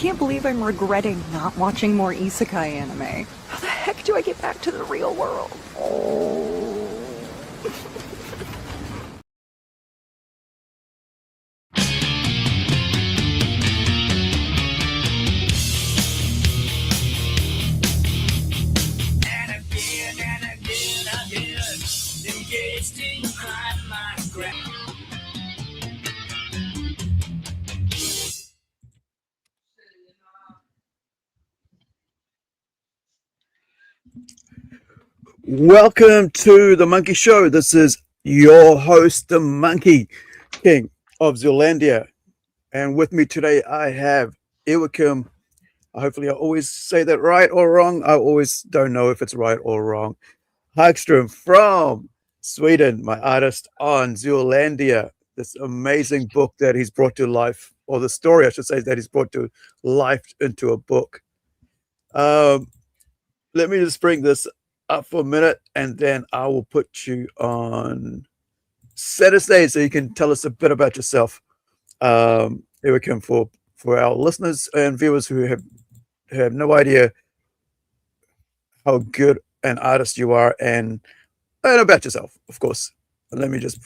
can't believe I'm regretting not watching more Isekai anime. How the heck do I get back to the real world? Oh. Welcome to the Monkey Show. This is your host, the Monkey King of Zeolandia. And with me today, I have Iwakim. Hopefully, I always say that right or wrong. I always don't know if it's right or wrong. Hagström from Sweden, my artist on Zeolandia. This amazing book that he's brought to life, or the story, I should say, that he's brought to life into a book. Let me just bring this up for a minute, and then I will put you on center stage so you can tell us a bit about yourself. Here we come for our listeners and viewers who have no idea how good an artist you are, and about yourself, of course. And let me just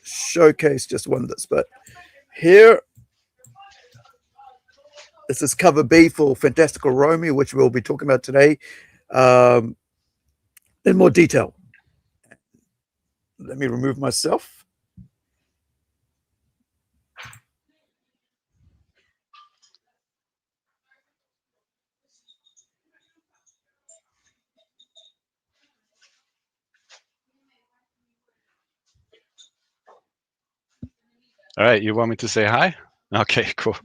showcase just one of this. But here, this is cover B for Fantastical Romi, which we'll be talking about today. In more detail. Let me remove myself. All right, you want me to say hi? Okay, cool.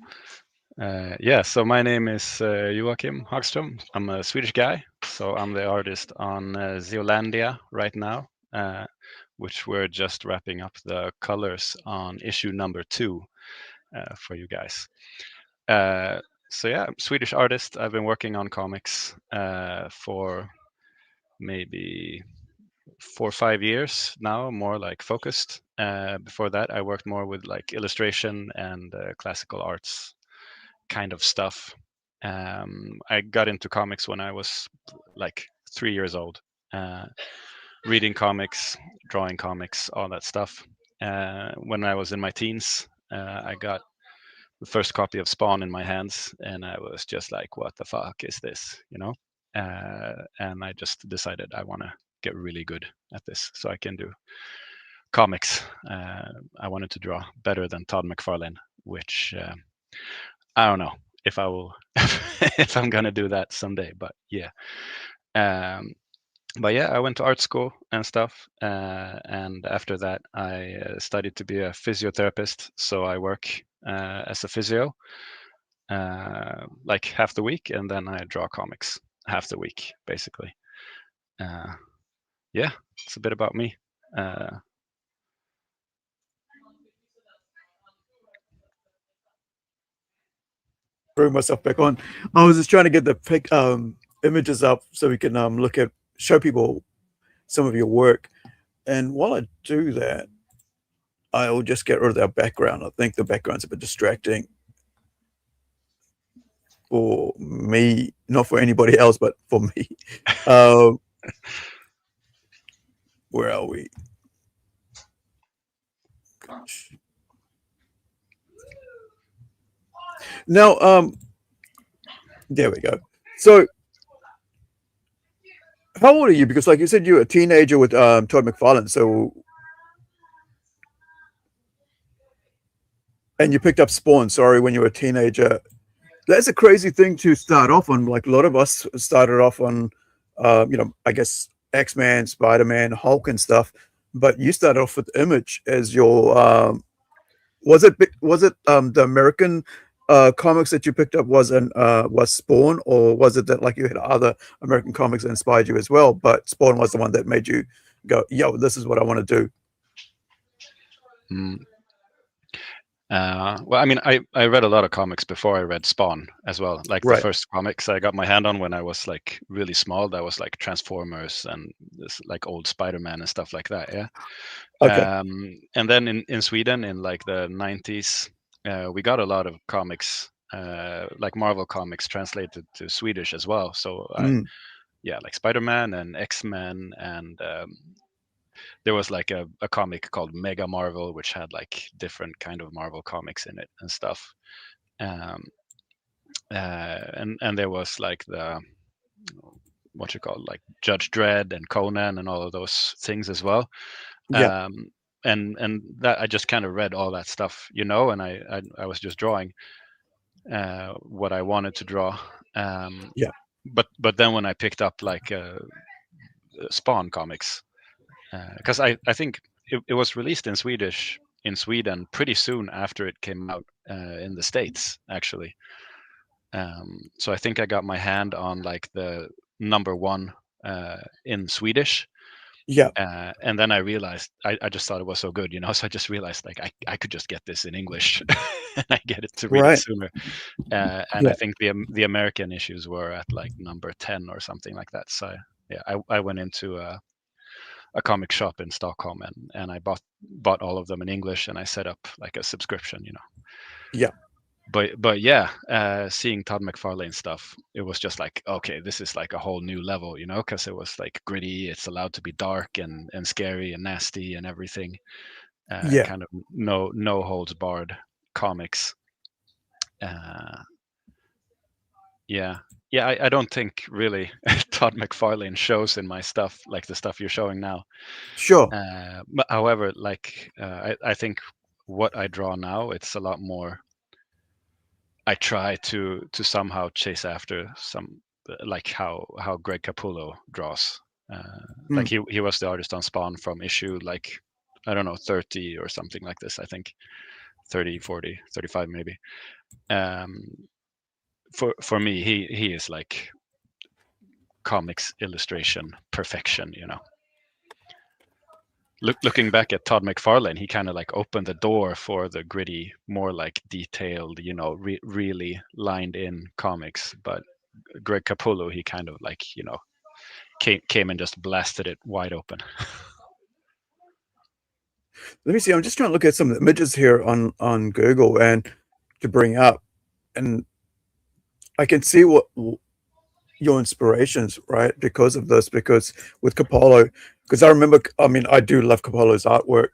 Yeah, so my name is Joachim Hagström. I'm a Swedish guy, so I'm the artist on Zeolandia right now, which we're just wrapping up the colors on issue number 2 for you guys. So yeah, I'm a Swedish artist. I've been working on comics for maybe 4 or 5 years now, more like focused. Before that, I worked more with like illustration and classical arts kind of stuff. I got into comics when I was like 3 years old, reading comics, drawing comics, all that stuff. When I was in my teens, I got the first copy of Spawn in my hands, and I was just like, what the fuck is this, you know? And I just decided I want to get really good at this so I can do comics. I wanted to draw better than Todd McFarlane, which I don't know if I will, if I'm gonna do that someday. But yeah, I went to art school and stuff, and after that, I studied to be a physiotherapist. So I work as a physio, like half the week, and then I draw comics half the week, basically. Yeah, it's a bit about me. Bring myself back on. I was just trying to get the images up so we can show people some of your work. And while I do that, I'll just get rid of that background. I think the background's a bit distracting for me, not for anybody else, but for me. Where are we? Gosh. Now, there we go. So, how old are you? Because, like you said, you're a teenager with Todd McFarlane. So, and you picked up Spawn. Sorry, when you were a teenager. That's a crazy thing to start off on. Like a lot of us started off on, I guess X-Men, Spider-Man, Hulk, and stuff. But you started off with Image as your. Was it the American comics that you picked up was Spawn, or was it that like you had other American comics that inspired you as well, but Spawn was the one that made you go, yo, this is what I want to do? Well, I mean, I read a lot of comics before I read Spawn as well. Like the first comics I got my hand on when I was like really small, that was like Transformers and this like old Spider-Man and stuff like that. Yeah. Okay. And then in Sweden in like the 90s, we got a lot of comics like Marvel comics translated to Swedish as well. So yeah, like Spider-Man and X-Men, and there was like a comic called Mega Marvel, which had like different kind of Marvel comics in it and stuff. Um, and there was like the what you call like Judge Dredd and Conan and all of those things as well. Yeah. And that I just kind of read all that stuff, and I was just drawing what I wanted to draw. Yeah. But then when I picked up like Spawn comics, because I think it was released in Swedish in Sweden pretty soon after it came out in the States, actually. So I think I got my hand on like the number one in Swedish. Yeah. And then I realized I just thought it was so good, so I just realized like I could just get this in English and I get it to read it Right. sooner. And I Yeah. think the American issues were at like number 10 or something like that. So yeah, I went into a comic shop in Stockholm and I bought all of them in English, and I set up like a subscription. Yeah. But yeah, seeing Todd McFarlane stuff, it was just like, okay, this is like a whole new level, because it was like gritty. It's allowed to be dark and scary and nasty and everything. Yeah. Kind of no holds barred comics. Uh, yeah, yeah. I don't think really Todd McFarlane shows in my stuff like the stuff you're showing now. Sure. But however, like I think what I draw now, it's a lot more. I try to somehow chase after some like how Greg Capullo draws. Like he was the artist on Spawn from issue like I don't know 30 or something like this. I think 30, 40, 35 maybe. For me, he is like comics illustration perfection. Looking back at Todd McFarlane, he kind of like opened the door for the gritty, more like detailed, really lined in comics. But Greg Capullo, he kind of like came and just blasted it wide open. Let me see. I'm just trying to look at some of the images here on Google and to bring up, and I can see what your inspirations, right? Because of this, because with Capullo, because I remember, I mean, I do love Capullo's artwork.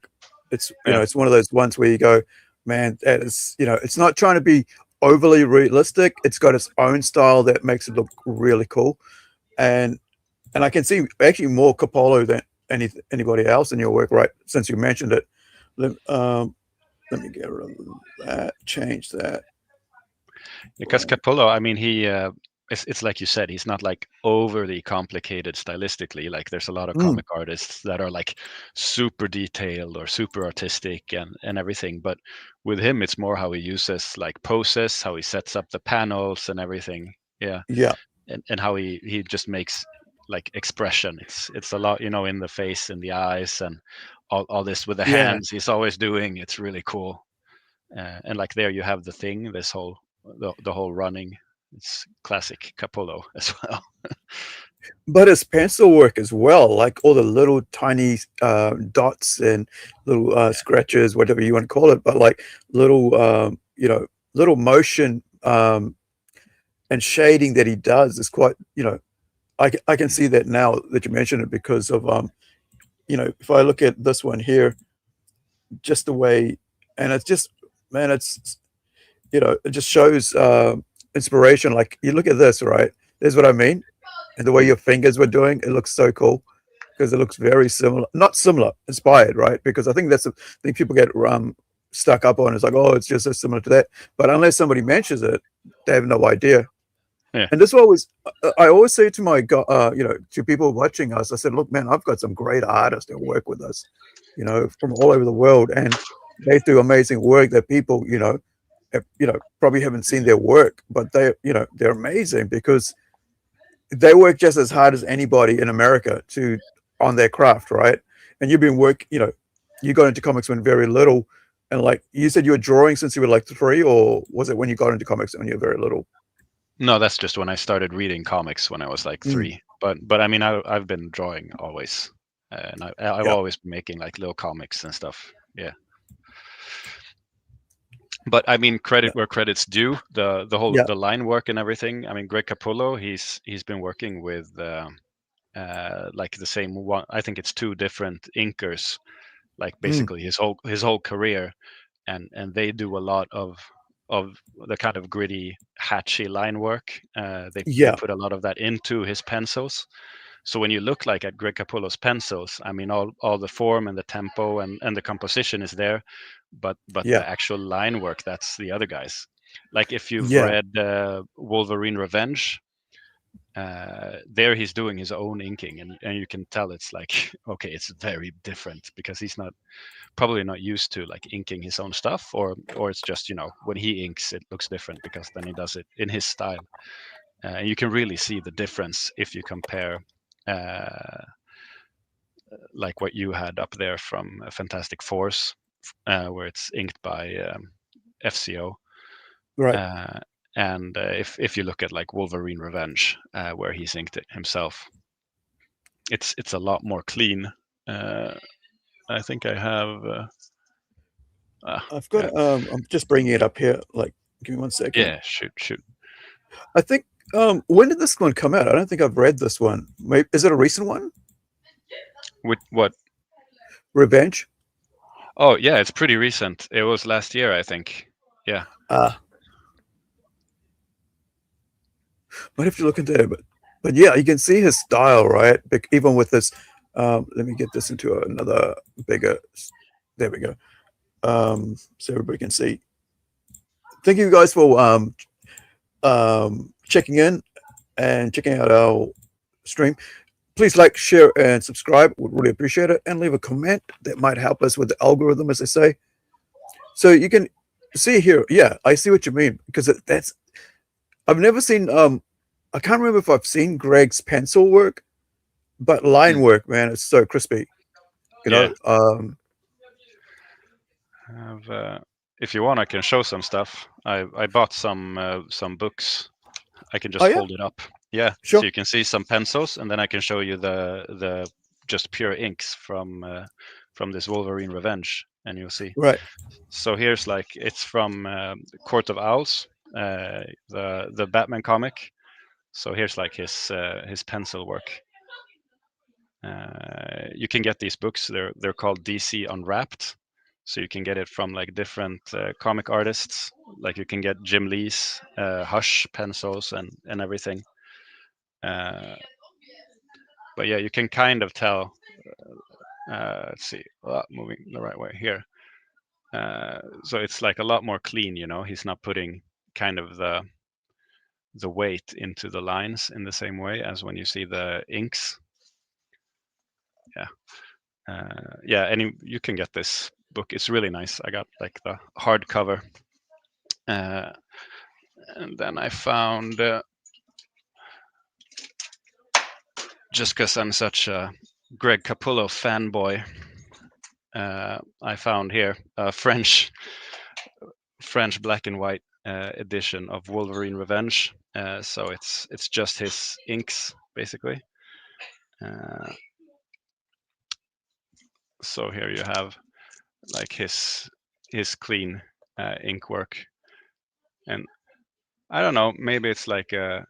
It's Yeah. it's one of those ones where you go, man, that is, it's not trying to be overly realistic. It's got its own style that makes it look really cool, and I can see actually more Capullo than anybody else in your work, right? Since you mentioned it, let me get rid of that, change that. Because Capullo, I mean, it's like you said, he's not like overly complicated stylistically. Like there's a lot of comic artists that are like super detailed or super artistic and everything. But with him, it's more how he uses like poses, how he sets up the panels and everything. Yeah. Yeah. And how he just makes like expression. It's a lot, in the face and the eyes and all this with the Yeah. hands he's always doing. It's really cool. And like there you have the thing, this whole the whole running. It's classic Capullo as well. But his pencil work as well, like all the little tiny dots and little scratches, whatever you want to call it, but like little, little motion and shading that he does is quite, I can see that now that you mention it because of, if I look at this one here, just the way, and it's just, man, it's, it just shows inspiration. Like you look at this, right? There's what I mean. And the way your fingers were doing, it looks so cool because it looks very similar, not similar, inspired, right? Because I think that's the thing people get stuck up on. It's like, oh, it's just so similar to that. But unless somebody mentions it, they have no idea. Yeah. And this was, I always say to my, to people watching us, I said, look, man, I've got some great artists that work with us, from all over the world, and they do amazing work that people, probably haven't seen their work, but they're amazing because they work just as hard as anybody in America on their craft, right? And you've been you got into comics when very little, and like you said, you were drawing since you were like 3, or was it when you got into comics when you were very little? No, that's just when I started reading comics when I was like 3. But I mean, I've been drawing always, and I've always been making like little comics and stuff. Yeah. But I mean, Yeah. credit where credit's due. The whole Yeah. the line work and everything. I mean, Greg Capullo, he's been working with like the same one. I think it's two different inkers, like Mm. basically his whole career, and they do a lot of the kind of gritty, hatchy line work. They Yeah. put a lot of that into his pencils. So when you look like at Greg Capullo's pencils, I mean, all the form and the tempo and the composition is there, but Yeah. the actual line work, that's the other guys. Like if you've Yeah. read Wolverine Revenge, there he's doing his own inking, and you can tell it's like okay, it's very different because he's not probably not used to like inking his own stuff, or it's just when he inks it looks different because then he does it in his style. And you can really see the difference if you compare uh, like what you had up there from Fantastic Force, where it's inked by FCO. Right. Uh, and if you look at like Wolverine Revenge, where he's inked it himself, it's a lot more clean. Uh, I think I have. I've got. Yeah, I'm just bringing it up here. Like, give me 1 second. yeah. Shoot. I think. When did this one come out? I don't think I've read this one. Maybe, is it a recent one? With what? Revenge. Oh, yeah. It's pretty recent. It was last year, I think. Yeah. Ah, might have to look into it, but yeah, you can see his style, right? Even with this. Let me get this into another bigger. There we go. So everybody can see. Thank you guys for checking in and checking out our stream. Please like, share, and subscribe. Would really appreciate it. And leave a comment that might help us with the algorithm, as they say. So you can see here. Yeah, I see what you mean because that's. I've never seen. I can't remember if I've seen Greg's pencil work, but line Mm. work, man, it's so crispy. You Yeah. know. If you want, I can show some stuff. I bought some books. I can Oh just yeah, hold it up. Yeah, so sure. you can see some pencils, and then I can show you the just pure inks from this Wolverine Revenge, and you'll see. Right. So here's like it's from Court of Owls, the Batman comic. So here's like his pencil work. You can get these books. They're called DC Unwrapped. So you can get it from like different comic artists. Like you can get Jim Lee's Hush pencils and everything. Uh, but yeah, you can kind of tell. Let's see, moving the right way here. So it's like a lot more clean. He's not putting kind of the weight into the lines in the same way as when you see the inks. Yeah. Yeah, and you can get this book. It's really nice. I got like the hardcover, and then I found just because I'm such a Greg Capullo fanboy, I found here a French black and white edition of Wolverine Revenge. So it's just his inks basically. So here you have like his clean ink work, and I don't know, maybe it's like a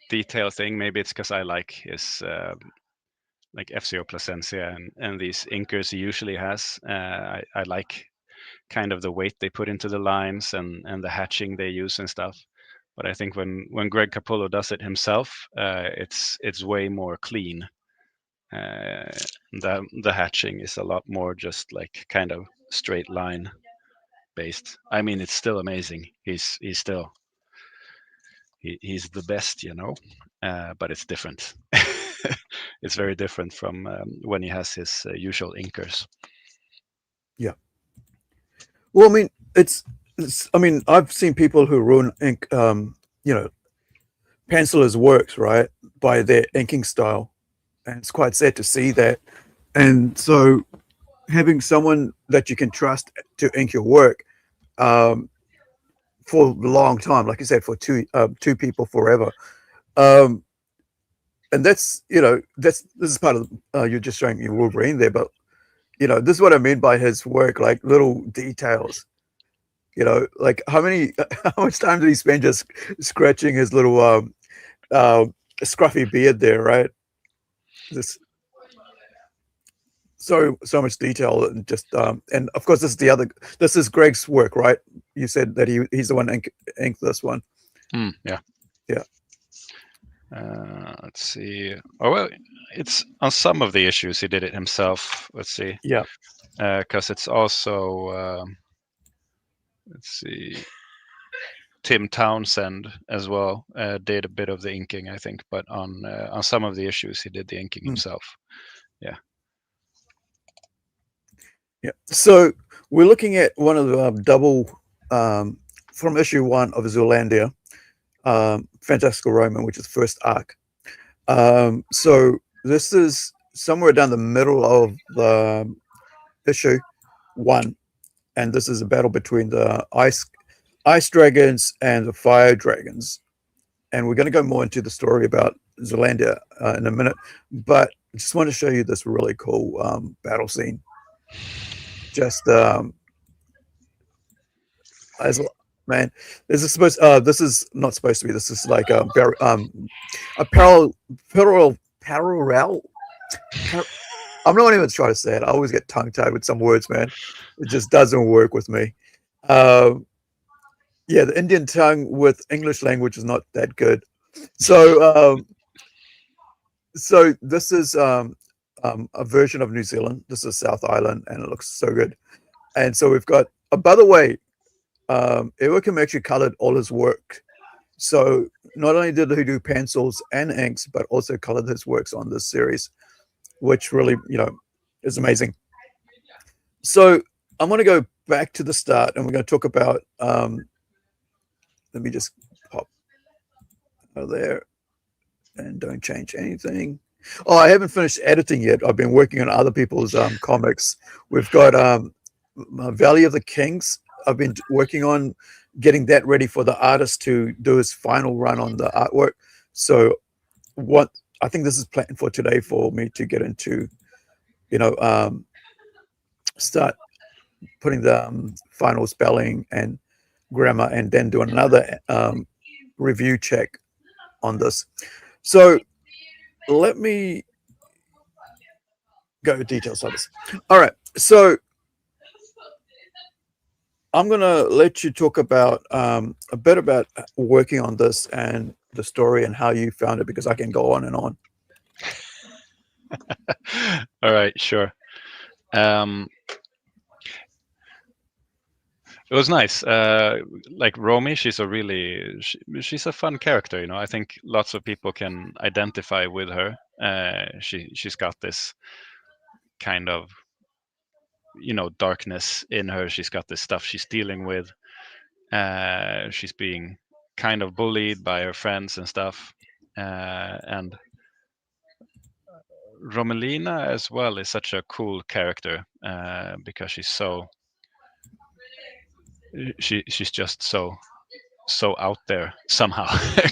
detail thing. Maybe it's because I like his like FCO Placencia and these inkers he usually has. I like kind of the weight they put into the lines and the hatching they use and stuff. But I think when Greg Capullo does it himself, it's way more clean. The hatching is a lot more just like kind of straight line based. I mean, it's still amazing. He's still he's the best, but it's different. It's very different from when he has his usual inkers. Yeah. Well, I mean, it's. I mean, I've seen people who ruin ink. You know, pencilers' works, right, by their inking style, and it's quite sad to see that. And so, having someone that you can trust to ink your work, um, for a long time, like you said, for two people forever. Um, and that's this is part of you're just showing your Wolverine there, but this is what I mean by his work, like little details. You know, like how much time did he spend just scratching his little scruffy beard there, right? This so much detail and just and of course this is Greg's work, right? You said that he's the one inked this one. Yeah. Yeah. Let's see. Oh well, it's on some of the issues he did it himself. Let's see. Yeah. Because it's also let's see. Tim Townsend as well did a bit of the inking, I think, but on some of the issues he did the inking himself. Yeah. Yeah. So we're looking at one of the double from issue 1 of Zeolandia, Fantastical Romi, which is the first arc. So this is somewhere down the middle of the issue 1, and this is a battle between the ice dragons and the fire dragons. And we're going to go more into the story about Zeolandia in a minute, but I just want to show you this really cool battle scene. Just as man, this is not supposed to be. This is like a parallel. I'm not even trying to say it. I always get tongue tied with some words, man. It just doesn't work with me. Yeah, the Indian tongue with English language is not that good. So, so this is a version of New Zealand. This is South Island, and it looks so good. And so we've got. By the way, Iwakam actually colored all his work. So not only did he do pencils and inks, but also colored his works on this series, which really, is amazing. So I'm going to go back to the start, and we're going to talk about. Let me just pop there, and don't change anything. Oh, I haven't finished editing yet. I've been working on other people's comics. We've got Valley of the Kings. I've been working on getting that ready for the artist to do his final run on the artwork. So what I think this is planned for today for me to get into, start putting the final spelling and grammar, and then do another review check on this. So let me go details on this. All right. So I'm going to let you talk about a bit about working on this and the story and how you found it, because I can go on and on. All right, sure. It was nice. Like Romi, she's a fun character. I think lots of people can identify with her. She's got this kind of darkness in her. She's got this stuff she's dealing with. She's being kind of bullied by her friends and stuff. And Romelina as well is such a cool character because she's just so out there somehow,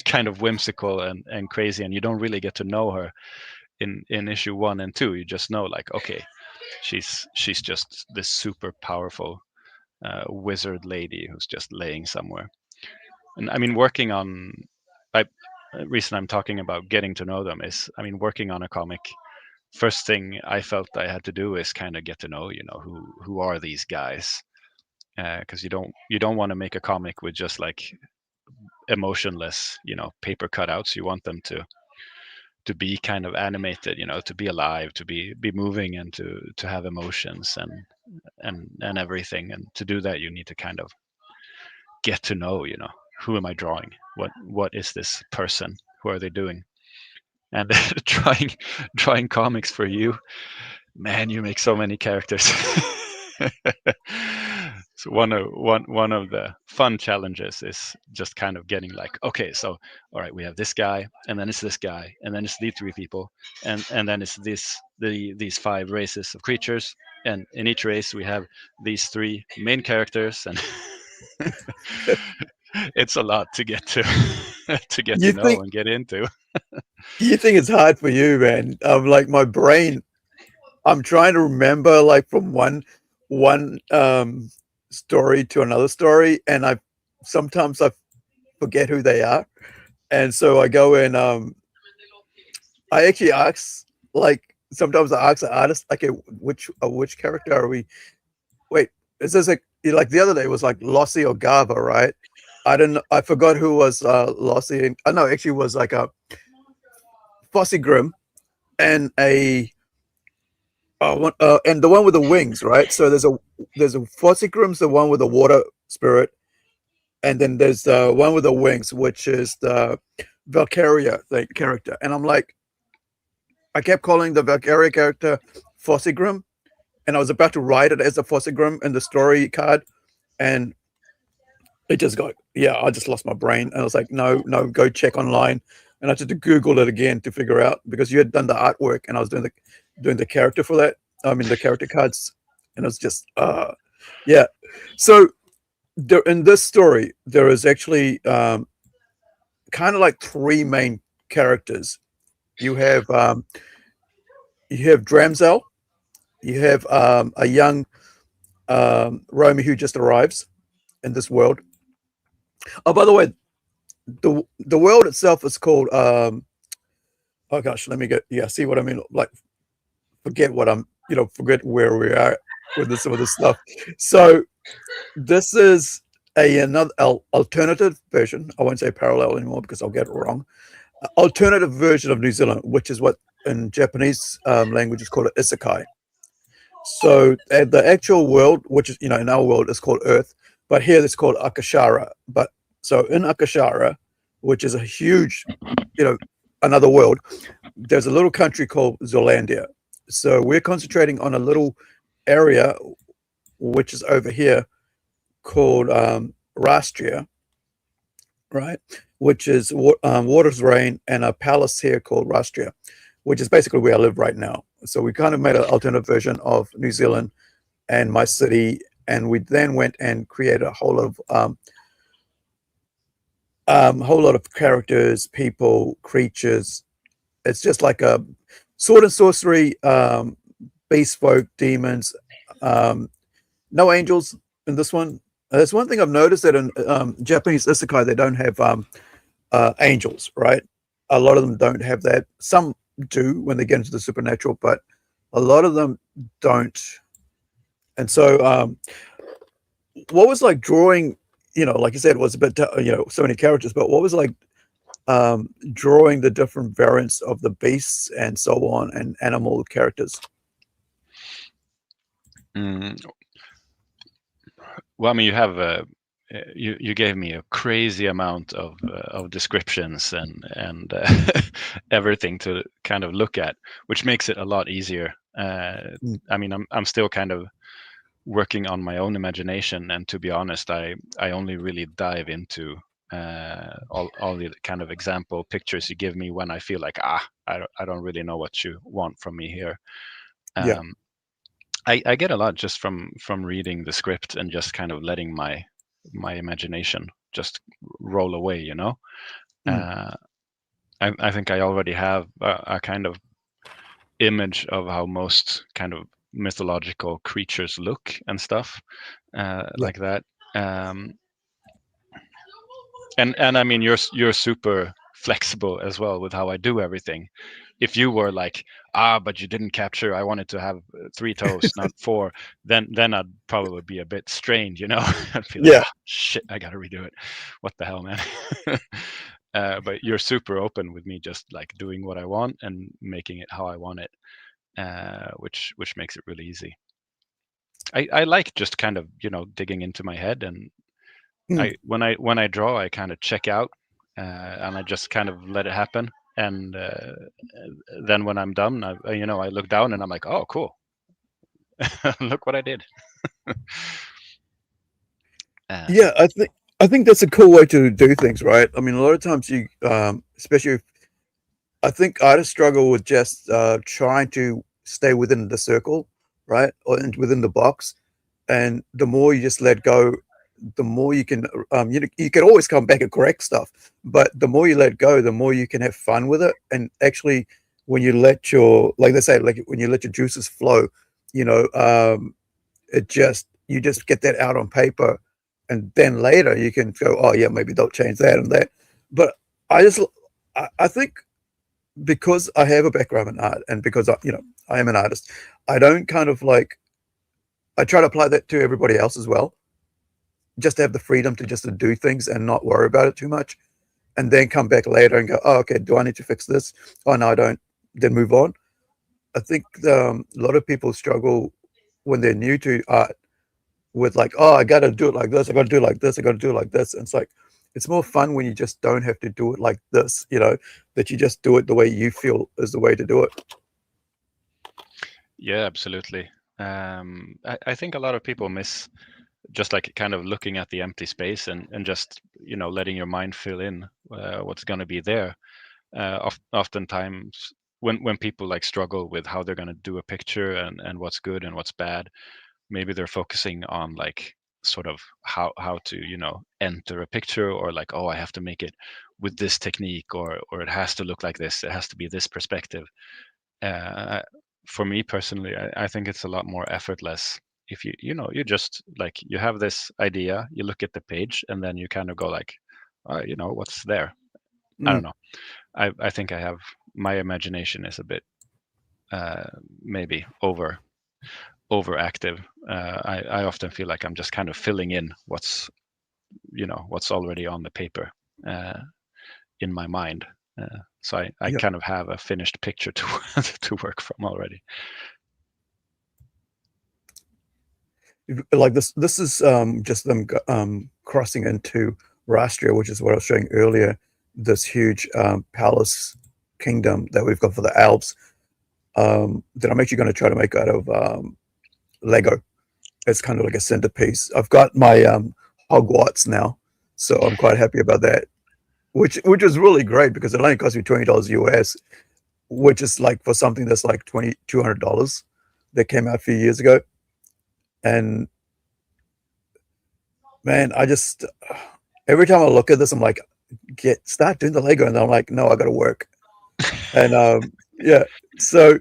kind of whimsical and crazy, and you don't really get to know her in issue 1 and 2. You just know, like, okay, she's just this super powerful wizard lady who's just laying somewhere. And I mean, reason I'm talking about getting to know them is, I mean, working on a comic, first thing I felt I had to do is kind of get to know, who are these guys, because you don't want to make a comic with just like emotionless, paper cutouts. You want them to be kind of animated, to be alive, to be moving, and to have emotions and everything. And to do that, you need to kind of get to know, who am I drawing? What is this person? Who are they doing? And drawing comics for you, man, you make so many characters. So one of the fun challenges is just kind of getting like, okay, so all right, we have this guy, and then it's this guy, and then it's these 3 people, and then it's these 5 races of creatures, and in each race we have these 3 main characters, and it's a lot to get to know and get into. You think it's hard for you, man? Like my brain, I'm trying to remember like from one story to another story, and sometimes I forget who they are, and so I go and I actually ask, like, sometimes I ask the artist, okay, which character are we? Wait, is this like the other day was like Lossie or Gava, right? I forgot who was Lossie. And, no, actually, it was like a Fossey Grim and and the one with the wings, right? So there's a Fossey Grim's the one with the water spirit, and then there's the one with the wings, which is the Valkyria character. And I'm like, I kept calling the Valkyria character Fossey Grim, and I was about to write it as a Fossey Grim in the story card, and it just got, I just lost my brain. And I was like, no, go check online. And I had to Google it again to figure out, because you had done the artwork and I was doing the character for that. I mean, the character cards. And it was just, yeah. So in this story, there is actually kind of like three main characters. You have Dramzel, you have a young Romi who just arrives in this world. Oh, by the way, the world itself is called oh gosh, let me get, see what I mean, like, forget what I'm, forget where we are with some of this stuff. So this is another alternative version. I won't say parallel anymore because I'll get it wrong. Alternative version of New Zealand, which is what in Japanese language is called an Isekai. So the actual world, which is, in our world, is called Earth, but here it's called Akashara. But so in Akashara, which is a huge, another world, there's a little country called Zeolandia. So we're concentrating on a little area, which is over here, called Rastria, right? Which is Water's Reign, and a palace here called Rastria, which is basically where I live right now. So we kind of made an alternative version of New Zealand and my city, and we then went and created a whole lot of characters, people, creatures. It's just like a sword and sorcery, beast folk, demons, no angels in this one. That's one thing I've noticed, that in Japanese isekai, they don't have angels, right? A lot of them don't have that. Some do when they get into the supernatural, but a lot of them don't. And so what was like drawing, like you said, it was a bit, so many characters, but what was like drawing the different variants of the beasts and so on, and animal characters? Well, I mean, you have you gave me a crazy amount of descriptions and everything to kind of look at, which makes it a lot easier. I mean, I'm still kind of working on my own imagination, and to be honest, I only really dive into all the kind of example pictures you give me when I feel like I don't really know what you want from me here. I get a lot just from reading the script and just kind of letting my imagination just roll away, I think I already have a kind of image of how most kind of mythological creatures look and stuff like that. And I mean, you're super flexible as well with how I do everything. If you were like, but you didn't capture, I wanted to have 3 toes, not 4, then I'd probably be a bit strained, I'd be like, shit, I gotta redo it. What the hell, man? But you're super open with me just like doing what I want and making it how I want it, which makes it really easy. I like just kind of, digging into my head, and when I draw, I kind of check out, and I just kind of let it happen. And then when I'm done, I look down and I'm like, oh, cool. Look what I did. Yeah, I think that's a cool way to do things, right? I mean, a lot of times you, especially, I think artists struggle with just trying to stay within the circle, right, or within the box. And the more you just let go, the more you can, you can always come back and correct stuff, but the more you let go, the more you can have fun with it. And actually, when you like they say, like when you let your juices flow, it just you just get that out on paper, and then later you can go, oh yeah, maybe they'll change that and that. But I just, I think because I have a background in art, and because I am an artist, I don't kind of like, I try to apply that to everybody else as well, just to have the freedom to just to do things and not worry about it too much, and then come back later and go, oh, okay, do I need to fix this? Oh no, I don't. Then move on. I think a lot of people struggle when they're new to art with like, oh, I got to do it like this. I got to do it like this. I got to do it like this. And it's like, it's more fun when you just don't have to do it like this, that you just do it the way you feel is the way to do it. Yeah, absolutely. I think a lot of people miss just like kind of looking at the empty space and just, letting your mind fill in what's going to be there. Oftentimes when people like struggle with how they're going to do a picture and what's good and what's bad, maybe they're focusing on like sort of how to enter a picture, or like, oh, I have to make it with this technique, or it has to look like this, it has to be this perspective. For me personally, I think it's a lot more effortless if you just like, you have this idea, you look at the page, and then you kind of go like, what's there. I don't know. I think I have, my imagination is a bit maybe overactive. I often feel like I'm just kind of filling in what's already on the paper in my mind. So I Yeah. kind of have a finished picture to to work from already. Like this is just them crossing into Rastria, which is what I was showing earlier, this huge palace kingdom that we've got for the Alps, that I'm actually going to try to make out of Lego. It's kind of like a centerpiece. I've got my Hogwarts now, so I'm quite happy about that, which is really great because it only cost me $20 US, which is like for something that's like $200 that came out a few years ago. And man, I just, every time I look at this, I'm like, start doing the Lego, and I'm like, no, I got to work. And yeah, so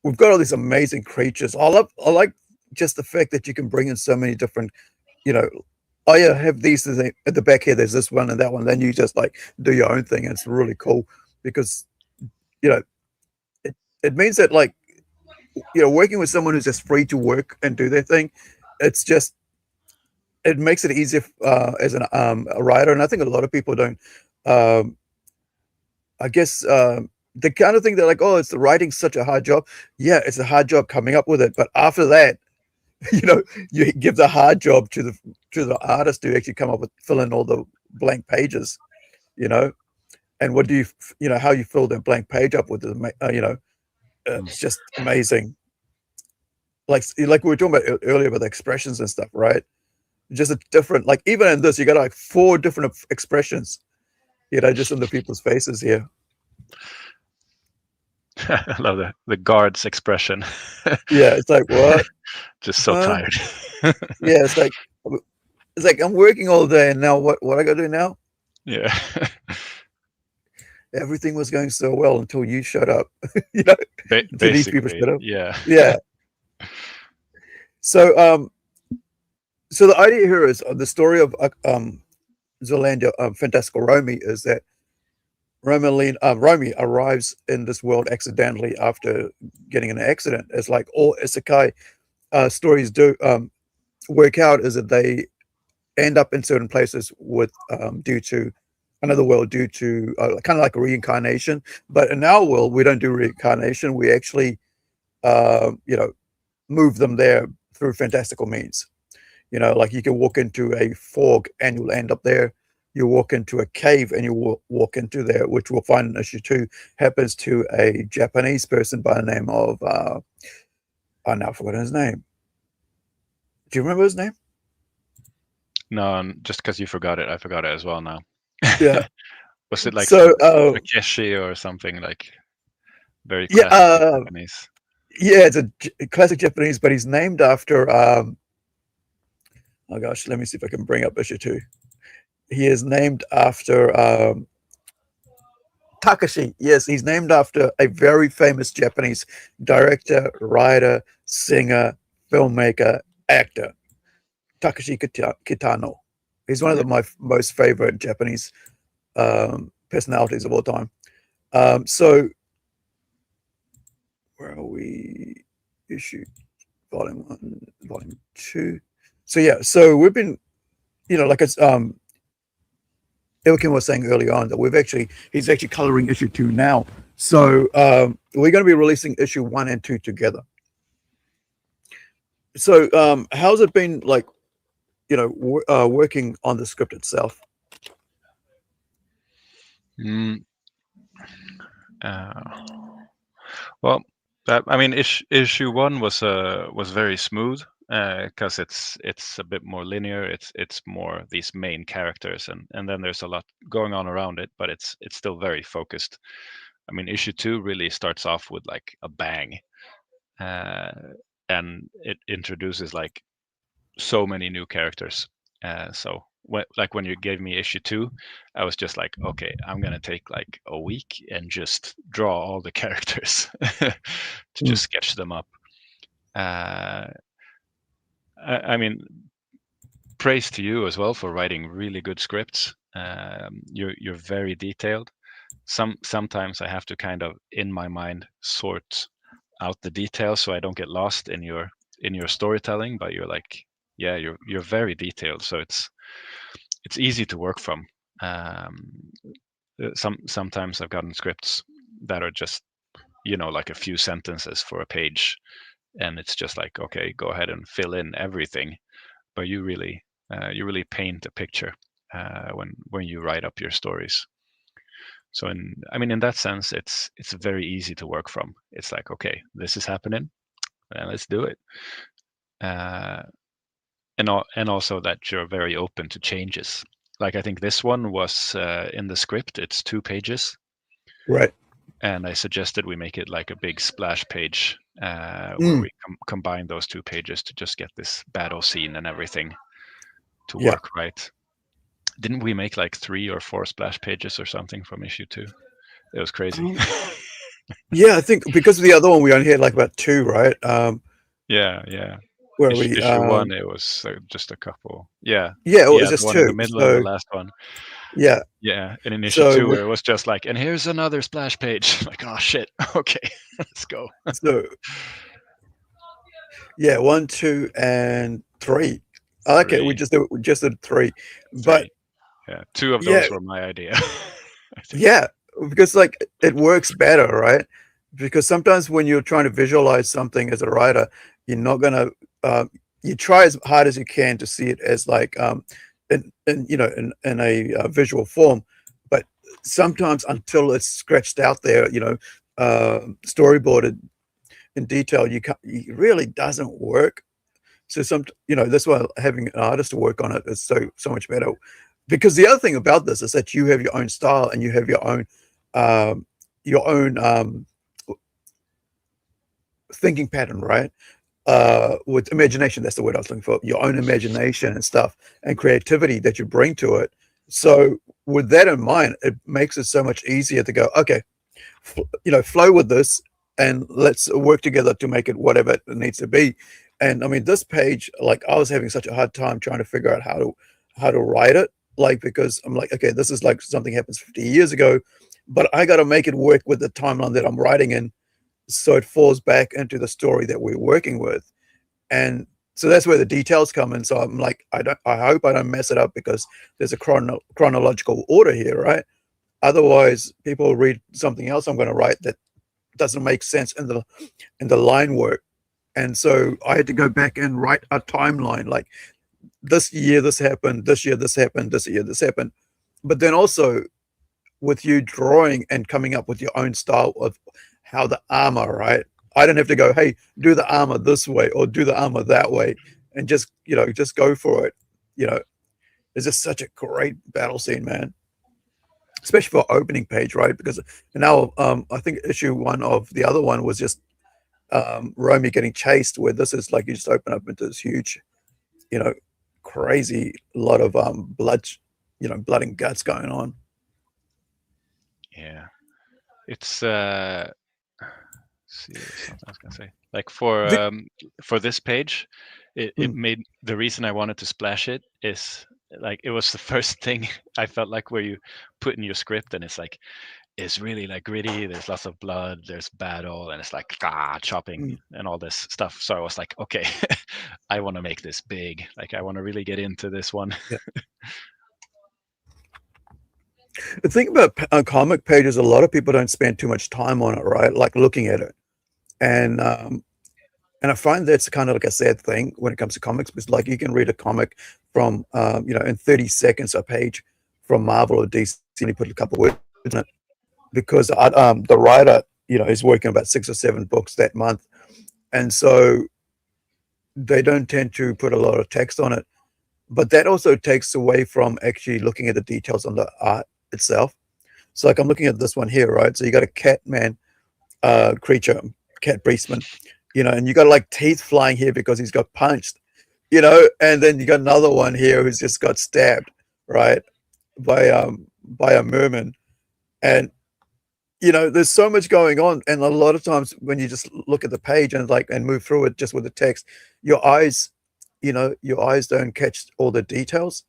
we've got all these amazing creatures. I like just the fact that you can bring in so many different, oh yeah, have these at the back here. There's this one and that one. Then you just like do your own thing, and it's really cool because it means that like working with someone who's just free to work and do their thing, it makes it easier as a writer. And I think a lot of people don't. I guess the kind of thing they're like, oh, it's the writing's such a hard job. Yeah, it's a hard job coming up with it, but after that, you give the hard job to the artist to actually come up with, fill in all the blank pages, and what do how you fill that blank page up with it's just amazing. Like we were talking about earlier about the expressions and stuff, right? Just a different, like even in this, you got like 4 different expressions, just in the people's faces here. I love the guard's expression. Yeah, it's like, what? Just so tired. Yeah, it's like I'm working all day, and now what I gotta do now? Yeah. Everything was going so well until you showed up. These people showed up. Yeah. So so the idea here is the story of Zeolandia, Fantastical Romi, is that Romi arrives in this world accidentally after getting in an accident. It's like all Isekai stories do work out, is that they end up in certain places with due to another world, due to kind of like a reincarnation. But in our world, we don't do reincarnation. We actually move them there through fantastical means. Like you can walk into a fog and you'll end up there. You walk into a cave and you walk into there, which we'll find in issue 2 happens to a Japanese person by the name of I now forgot his name. Do you remember his name? No, just because you forgot it, I forgot it as well now. Yeah. Was it like Takeshi or something like very classic Japanese? Yeah, it's a classic Japanese, but he's named after oh gosh, let me see if I can bring up issue 2. He is named after Takashi. Yes, he's named after a very famous Japanese director, writer, singer, filmmaker, actor. Kitano. He's one of my most favorite Japanese personalities of all time. So where are we? Issue volume 1, volume 2. So yeah, so we've been, like it's Ilkin was saying early on that he's actually coloring issue 2 now. So we're going to be releasing issue 1 and 2 together. So how's it been like, working on the script itself? Well, I mean, issue 1 was very smooth because it's a bit more linear. It's more these main characters, and then there's a lot going on around it, but it's still very focused. I mean, issue 2 really starts off with like a bang, and it introduces like so many new characters. So when you gave me issue 2, I was just like, okay, I'm gonna take like a week and just draw all the characters to just sketch them up. I mean, praise to you as well for writing really good scripts. You're very detailed. Sometimes I have to kind of in my mind sort out the details so I don't get lost in your storytelling. But you're like, yeah, you're very detailed, so it's easy to work from. Sometimes I've gotten scripts that are just like a few sentences for a page, and it's just like, okay, go ahead and fill in everything. But you really paint a picture when you write up your stories. So in that sense, it's very easy to work from. It's like, okay, this is happening, and let's do it. And also that you're very open to changes. Like I think this one was in the script, it's 2 pages, right? And I suggested we make it like a big splash page where we combine those 2 pages to just get this battle scene and everything to work right. Didn't we make like 3 or 4 splash pages or something from issue 2? It was crazy. Yeah, I think because of the other one, we only had like about 2, right? Yeah. Where Issue 1, it was just a couple. Yeah, it was just the one 2. in the middle and the last one. Yeah. And in issue 2, it was just like, and here's another splash page. Like, oh shit, okay, let's go. So 1, 2, and 3. Okay, we just did 3. But yeah, 2 of those were my idea. Yeah, because like it works better, right? Because sometimes when you're trying to visualize something as a writer, you're not gonna you try as hard as you can to see it as like in a visual form, but sometimes until it's scratched out there, storyboarded in detail, it really doesn't work. So that's why having an artist to work on it is so much better. Because the other thing about this is that you have your own style and you have your own thinking pattern, right? With imagination, that's the word I was looking for. Your own imagination and stuff and creativity that you bring to it. So with that in mind, it makes it so much easier to go, okay, flow with this and let's work together to make it whatever it needs to be. And I mean, this page, like I was having such a hard time trying to figure out how to write it, like, because I'm like, okay, this is like something happens 50 years ago, but I got to make it work with the timeline that I'm writing in, so it falls back into the story that we're working with. And so that's where the details come in. So I'm like, I hope I don't mess it up, because there's a chronological order here, right? Otherwise, people read something else I'm going to write that doesn't make sense in the line work. And so I had to go back and write a timeline, like this year this happened, this year this happened, this year this happened. But then also with you drawing and coming up with your own style of how the armor, right? I don't have to go, hey, do the armor this way or do the armor that way, and just go for it. It's just such a great battle scene, man. Especially for opening page, right? Because now I think issue 1 of the other one was just Romi getting chased, where this is like you just open up into this huge, crazy lot of blood and guts going on. Yeah, it's see, something I was gonna say. Like for this page, it made the reason I wanted to splash it is like it was the first thing I felt like where you put in your script and it's like it's really like gritty. There's lots of blood. There's battle, and it's like chopping and all this stuff. So I was like, okay, I want to make this big. Like I want to really get into this one. Yeah. The thing about comic pages, a lot of people don't spend too much time on it, right? Like looking at it, and I find that's kind of like a sad thing when it comes to comics, because like you can read a comic from in 30 seconds a page from Marvel or DC, and you put a couple words in it, because the writer is working about 6 or 7 books that month, and so they don't tend to put a lot of text on it. But that also takes away from actually looking at the details on the art itself. So like I'm looking at this one here, right? So you got a cat man creature, cat beastman, and you got like teeth flying here because he's got punched, and then you got another one here who's just got stabbed, right, by a merman. And there's so much going on, and a lot of times when you just look at the page and move through it just with the text, your eyes don't catch all the details.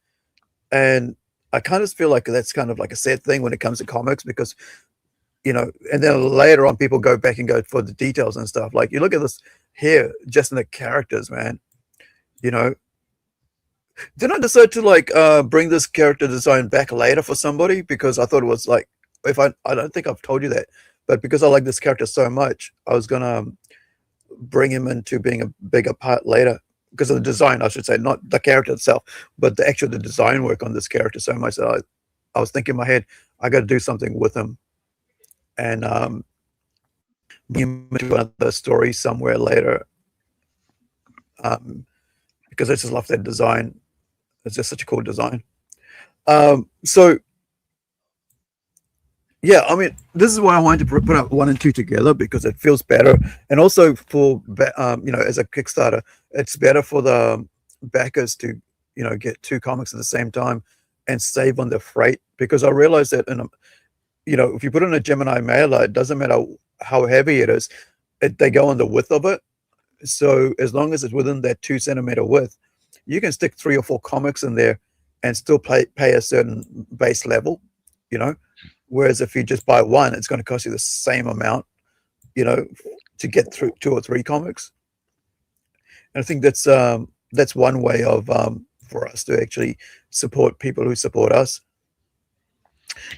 And I kind of feel like that's kind of like a sad thing when it comes to comics, because and then later on people go back and go for the details and stuff. Like you look at this here, just in the characters, man. Didn't I decide to bring this character design back later for somebody, because I thought it was like, I don't think I've told you that, but because I like this character so much, I was gonna bring him into being a bigger part later, because of the design, I should say, not the character itself, but the design work on this character so much that I was thinking in my head, I got to do something with him, and bring him into another story somewhere later, because I just love that design. It's just such a cool design. So yeah, I mean, this is why I wanted to put up 1 and 2 together, because it feels better, and also for as a Kickstarter, it's better for the backers to get 2 comics at the same time and save on the freight, because I realized that if you put it in a Gemini mailer, it doesn't matter how heavy it is, they go on the width of it. So as long as it's within that 2 centimeter width, you can stick 3 or 4 comics in there and still pay a certain base level, Whereas if you just buy 1, it's going to cost you the same amount, to get through 2 or 3 comics. And I think that's one way of for us to actually support people who support us.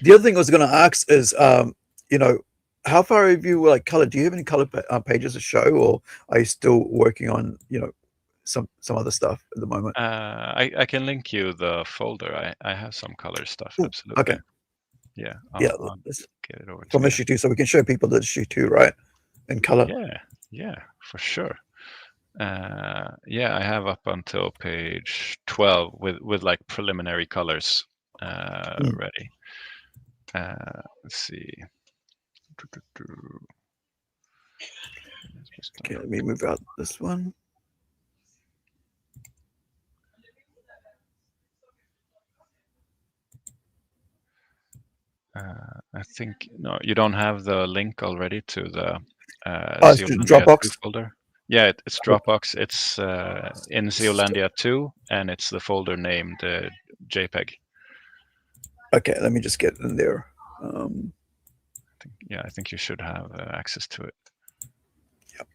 The other thing I was going to ask is, how far have you color? Do you have any color pages to show, or are you still working on some other stuff at the moment? I can link you the folder. I have some color stuff. Ooh, absolutely. okay. Yeah. I'll get it over from to issue 2, so we can show people the issue 2, right, in color. Yeah, for sure. I have up until page 12 with like preliminary colors ready. Let's see. Okay, let me move out this one. I think no, you don't have the link already to the Zeolandia Dropbox 2 folder. Yeah, it's Dropbox. It's in Zeolandia 2, and it's the folder named JPEG. Okay, let me just get in there. I think you should have access to it. Yep.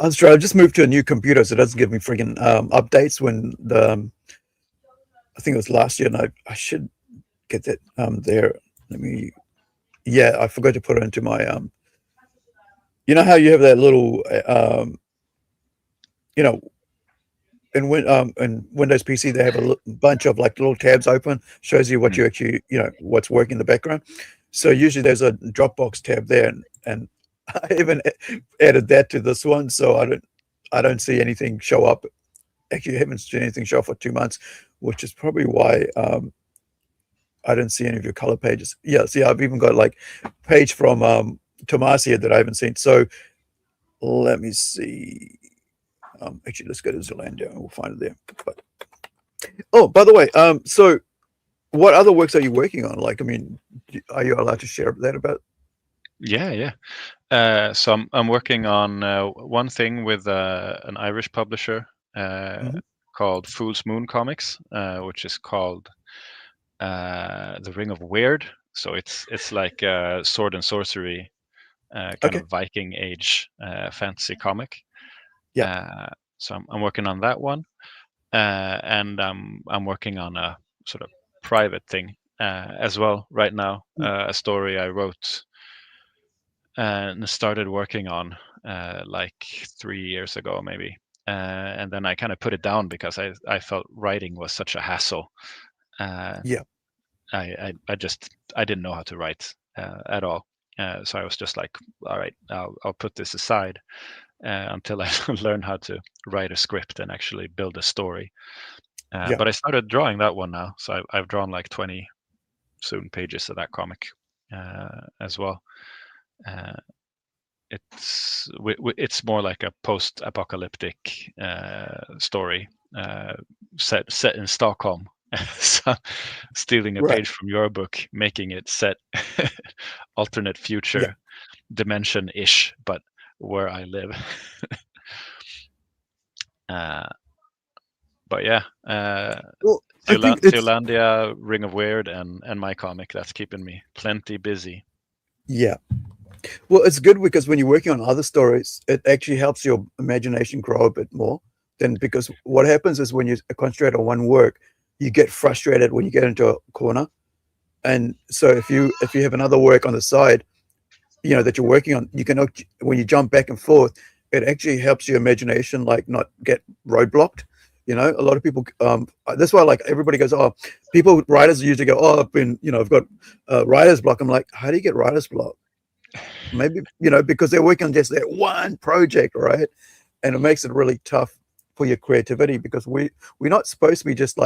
That's true. I just moved to a new computer, so it doesn't give me freaking updates when I think it was last year, and I should get that there. Let me. Yeah, I forgot to put it into my you know how you have that little in Windows PC, they have a bunch of little tabs open, shows you what you actually what's working in the background. So usually there's a Dropbox tab there, and I even added that to this one, so I don't see anything show up. Actually, I haven't seen anything show up for 2 months, which is probably why I didn't see any of your color pages. Yeah, see, I've even got page from Tomas here that I haven't seen. So let me see. Actually, let's go to Zeolandia and we'll find it there. But oh, by the way, so what other works are you working on? I mean, are you allowed to share that about? Yeah. So I'm working on one thing with an Irish publisher called Fool's Moon Comics, which is called The Ring of Weird. So it's like a sword and sorcery kind of Viking Age fantasy comic. So I'm working on that one, and I'm working on a sort of private thing as well right now. A story I wrote and started working on like 3 years ago, maybe. And then I kind of put it down because I felt writing was such a hassle. I didn't know how to write at all. So I was just like, all right, I'll put this aside until I learn how to write a script and actually build a story. But I started drawing that one now. So I've drawn like 20 soon pages of that comic as well. It's more like a post-apocalyptic story set in Stockholm. So stealing a page from your book, making it set alternate future dimension-ish, but where I live. But yeah, Zeolandia, Ring of Weird, and my comic, that's keeping me plenty busy. Yeah. Well, it's good because when you're working on other stories, it actually helps your imagination grow a bit more. Then, because what happens is when you concentrate on one work, you get frustrated when you get into a corner. And so if you have another work on the side, that you're working on, you can, when you jump back and forth, it actually helps your imagination like not get roadblocked. A lot of people, that's why like everybody goes, writers usually go, I've got writer's block. I'm like, how do you get writer's block? Maybe, because they're working on just that one project, right? And it makes it really tough for your creativity because we're not supposed to be just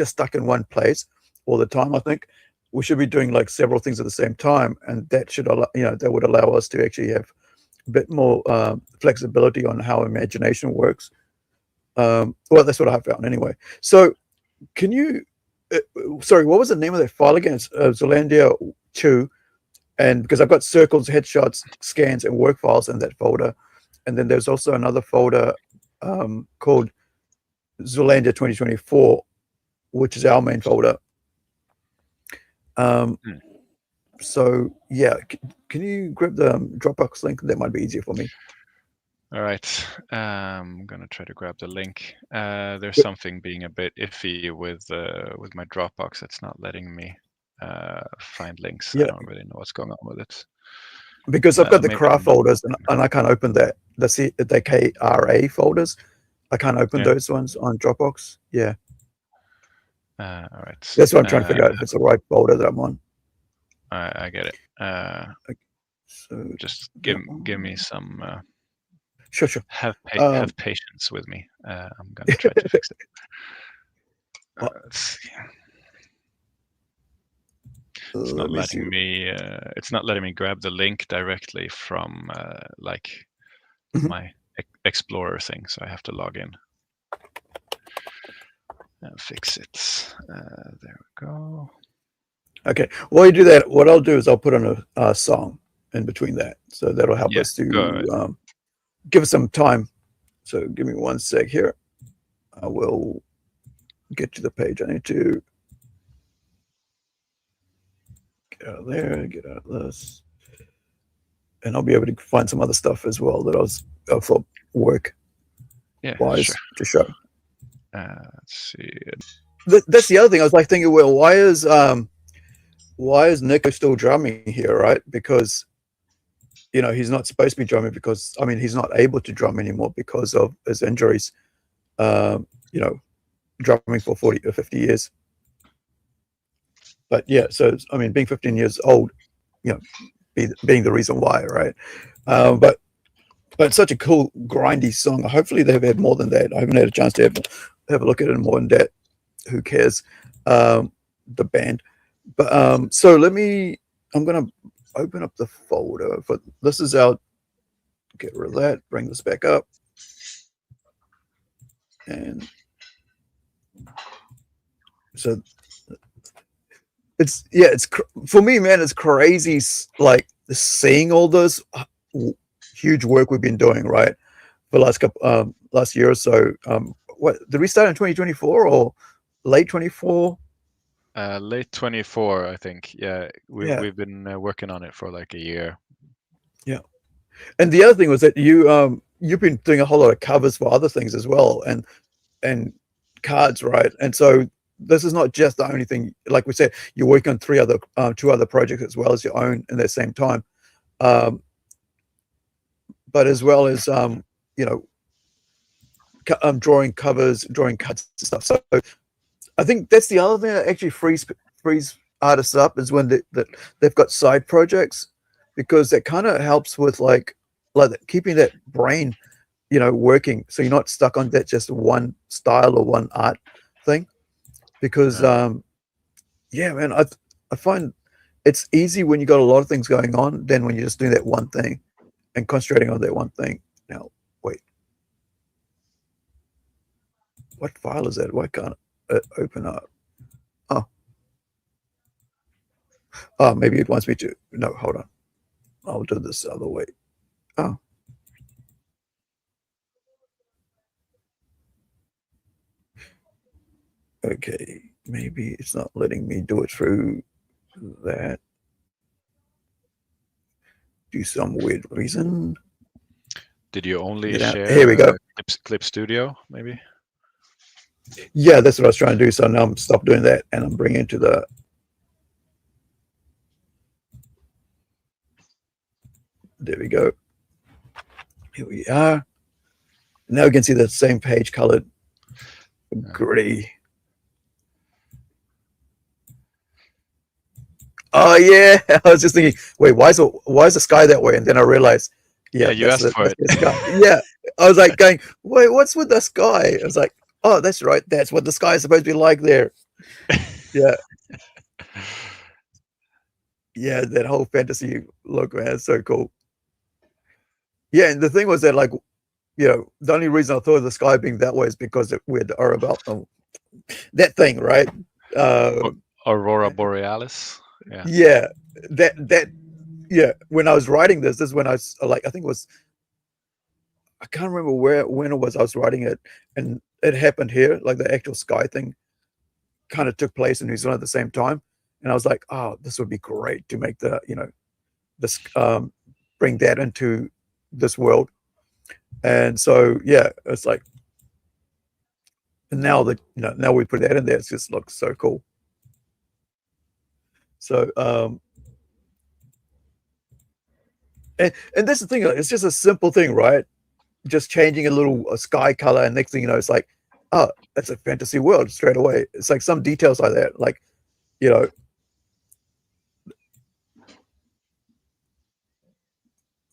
stuck in one place all the time. I think we should be doing like several things at the same time, and that should allow, that would allow us to actually have a bit more flexibility on how imagination works. Well, that's what I found anyway. So can you sorry, what was the name of that file again? Zeolandia 2. And because I've got circles, headshots, scans, and work files in that folder. And then there's also another folder called Zeolandia 2024, which is our main folder. So yeah, can you grab the Dropbox link? That might be easier for me. All right, I'm gonna try to grab the link. There's something being a bit iffy with my Dropbox. It's not letting me find links. I don't really know what's going on with it. Because I've got the craft folders and I can't open the KRA folders. I can't open those ones on Dropbox. Yeah. All right. That's what I'm trying to figure out if it's the right folder that I'm on. I get it. So just give me some. Sure. Have patience with me. I'm gonna try to fix it. Let's see. It's not letting me. It's not letting me grab the link directly from my Explorer thing, so I have to log in and fix it. There we go. Okay. While you do that, what I'll do is I'll put on a song in between that, so that'll help us to give us some time. So give me 1 sec here. I will get to the page. I need to get out of there, get out of this, and I'll be able to find some other stuff as well that I was for work wise to show. Let's see. That's the other thing. I was like thinking, well, why is Nico still drumming here, right? Because he's not supposed to be drumming because he's not able to drum anymore because of his injuries. Drumming for 40 or 50 years. But yeah, so being 15 years old, being the reason why, right? But it's such a cool grindy song. Hopefully they've had more than that. I haven't had a chance to have a look at it more in depth. Who cares? The band. But so I'm gonna open up the folder for this is out. Get rid of that, bring this back up. And so it's for me, man, it's crazy like seeing all this huge work we've been doing, right, for the last year or so. What did we start in 2024 or late 24? Late 24, I think. Yeah, Yeah, we've been working on it for like a year. yeah. And the other thing was that you've been doing a whole lot of covers for other things as well, and cards, right? And so this is not just the only thing. Like we said, you're working on two other projects as well as your own in the same time, um, but as well as you know, drawing covers, drawing cuts and stuff. So I think that's the other thing that actually frees artists up is when they've got side projects, because that kind of helps with like keeping that brain, working, so you're not stuck on that just one style or one art thing. Because yeah, man, I find it's easy when you got a lot of things going on than when you're just doing that one thing and concentrating on that one thing. Now, wait, what file is that? Why can't it open up? Oh, maybe it wants me to. No, hold on. I'll do this the other way. Oh, okay. Maybe it's not letting me do it through that. Do some weird reason. Did you only Get out. share Here we go. Clip Studio, maybe? Yeah, that's what I was trying to do. So now I'm stop doing that and I'm bringing it to the. There we go. Here we are. Now we can see the same page colored. Gritty. Oh yeah, I was just thinking, wait, why is the sky that way? And then I realized, Yeah, you asked for it. the sky. Yeah, I was like going, wait, what's with the sky? I was like, oh, that's right, that's what the sky is supposed to be like there. Yeah, yeah, that whole fantasy look, man, it's so cool. Yeah, and the thing was that, like, the only reason I thought of the sky being that way is because we had the about that thing, right? Aurora Borealis. Yeah. Yeah, that yeah. When I was writing this is when I was like, I think it was, I can't remember when it was I was writing it, and it happened here, like the actual sky thing kind of took place in New Zealand at the same time, and I was like, oh, this would be great to make this bring that into this world. And so yeah, it's like, and now that now we put that in there, it just looks so cool. So and that's the thing, it's just a simple thing, right? Just changing a sky color, and next thing you know, it's like, oh, that's a fantasy world straight away. It's like some details like that, like,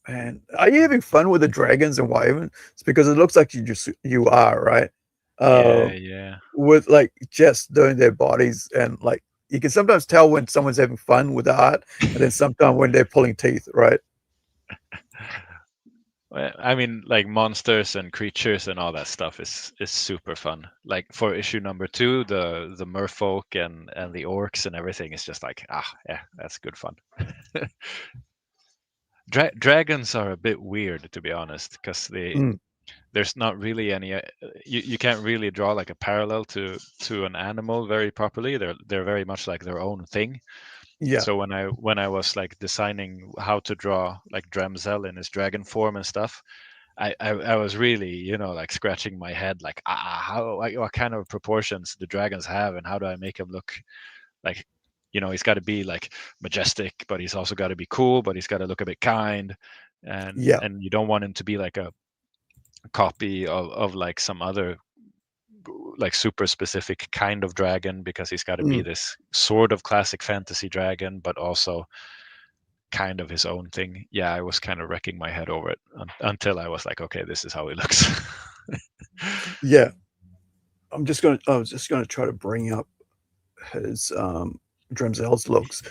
and are you having fun with the dragons and wyvern? It's because it looks like you are, right? Yeah. With like just doing their bodies, and like you can sometimes tell when someone's having fun with the art, and then sometimes when they're pulling teeth, right? I mean, like monsters and creatures and all that stuff is super fun. Like for issue number 2, the merfolk and the orcs and everything is just like, yeah, that's good fun. Dragons are a bit weird, to be honest, because there's not really any. You can't really draw like a parallel to an animal very properly. They're very much like their own thing. Yeah. So when I was like designing how to draw like Dremzel in his dragon form and stuff, I was really like scratching my head like what kind of proportions the dragons have, and how do I make him look like, he's got to be like majestic, but he's also got to be cool, but he's got to look a bit kind, and you don't want him to be like a copy of like some other like super specific kind of dragon, because he's got to be this sort of classic fantasy dragon, but also kind of his own thing. Yeah, I was kind of wrecking my head over it until I was like, okay, this is how he looks. Yeah, I was just gonna try to bring up his Dremzel's looks.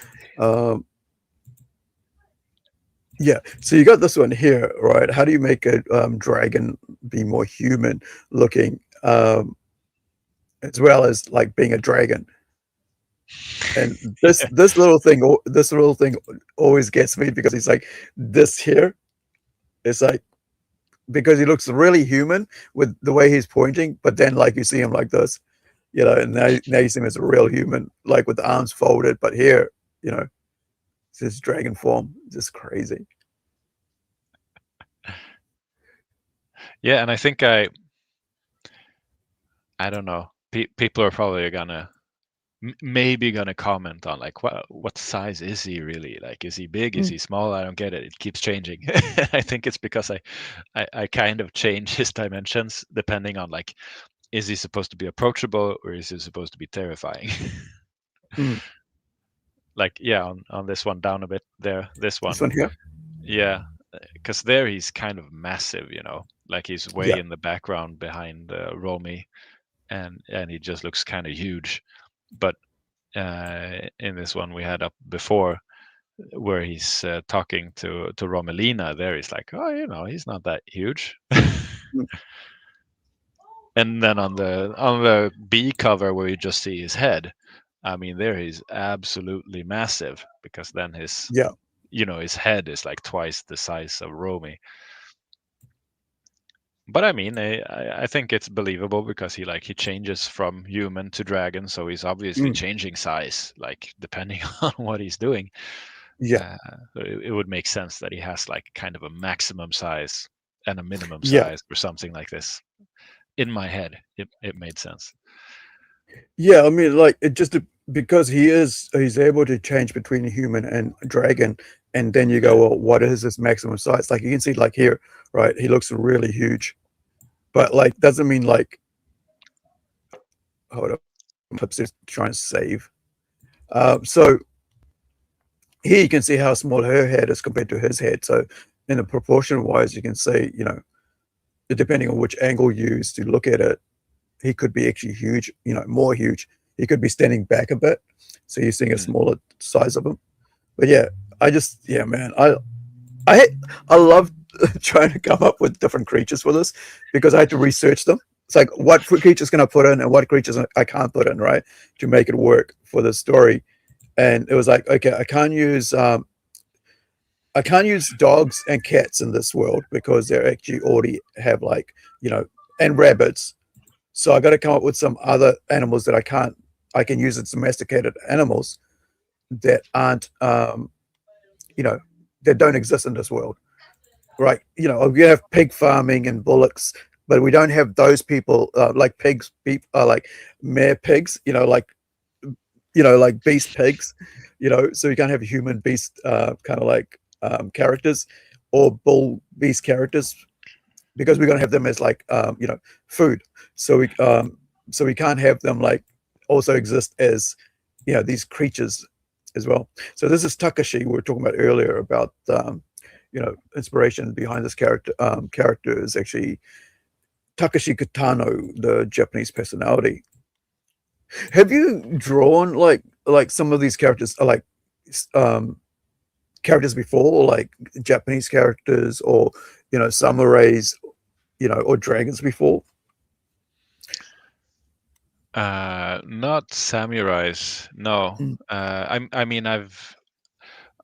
Yeah, so you got this one here, right? How do you make a dragon be more human looking, as well as like being a dragon? And this little thing always gets me, because he's like this here, It's like because he looks really human with the way he's pointing, but then like you see him like this, and now you see him as a real human, like with the arms folded, but here, it's his dragon form, just crazy. Yeah, and I think I don't know. People are probably gonna maybe gonna comment on like what size is he really? Like, is he big? Is he small? I don't get it. It keeps changing. I think it's because I kind of change his dimensions depending on like, is he supposed to be approachable or is he supposed to be terrifying? Like, yeah, on this one down a bit there. This one here, yeah, because there he's kind of massive, like he's way yeah, in the background behind Romy, and he just looks kind of huge. But in this one we had up before, where he's talking to Romelina, there he's like, oh, he's not that huge. And then on the B cover where you just see his head, I mean, there he's absolutely massive, because then his yeah, his head is like twice the size of Romy. But I mean, I think it's believable because he changes from human to dragon, so he's obviously changing size, like depending on what he's doing. yeah, It would make sense that he has like kind of a maximum size and a minimum yeah, size or something like this. In my head, it made sense. yeah. I mean, like it just because he's able to change between a human and a dragon, and then you go, well, what is his maximum size? Like you can see, like here, right? He looks really huge, but like doesn't mean like, hold up, clips is trying to save. So here you can see how small her head is compared to his head. So in a proportion wise, you can say, depending on which angle you use to look at it, he could be actually huge, more huge. He could be standing back a bit, so you're seeing a smaller size of him. But yeah, man, I love trying to come up with different creatures for this, because I had to research them. It's like, what creatures can I put in and what creatures I can't put in, right, to make it work for the story. And it was like, okay, I can't use dogs and cats in this world because they actually already have like, and rabbits. So I got to come up with some other animals that I can use as domesticated animals that aren't, that don't exist in this world, right? We have pig farming and bullocks, but we don't have those people like pigs, like mare pigs, like beast pigs, so you can't have human beast kind of like characters or bull beast characters, because we're going to have them as like food. So we can't have them like also exist as these creatures as well. So this is Takashi we were talking about earlier about inspiration behind this character. Character is actually Takashi Kitano, the Japanese personality. Have you drawn like some of these characters are like characters before, like Japanese characters or samurais, or dragons before? Not samurais, no. I mean, I've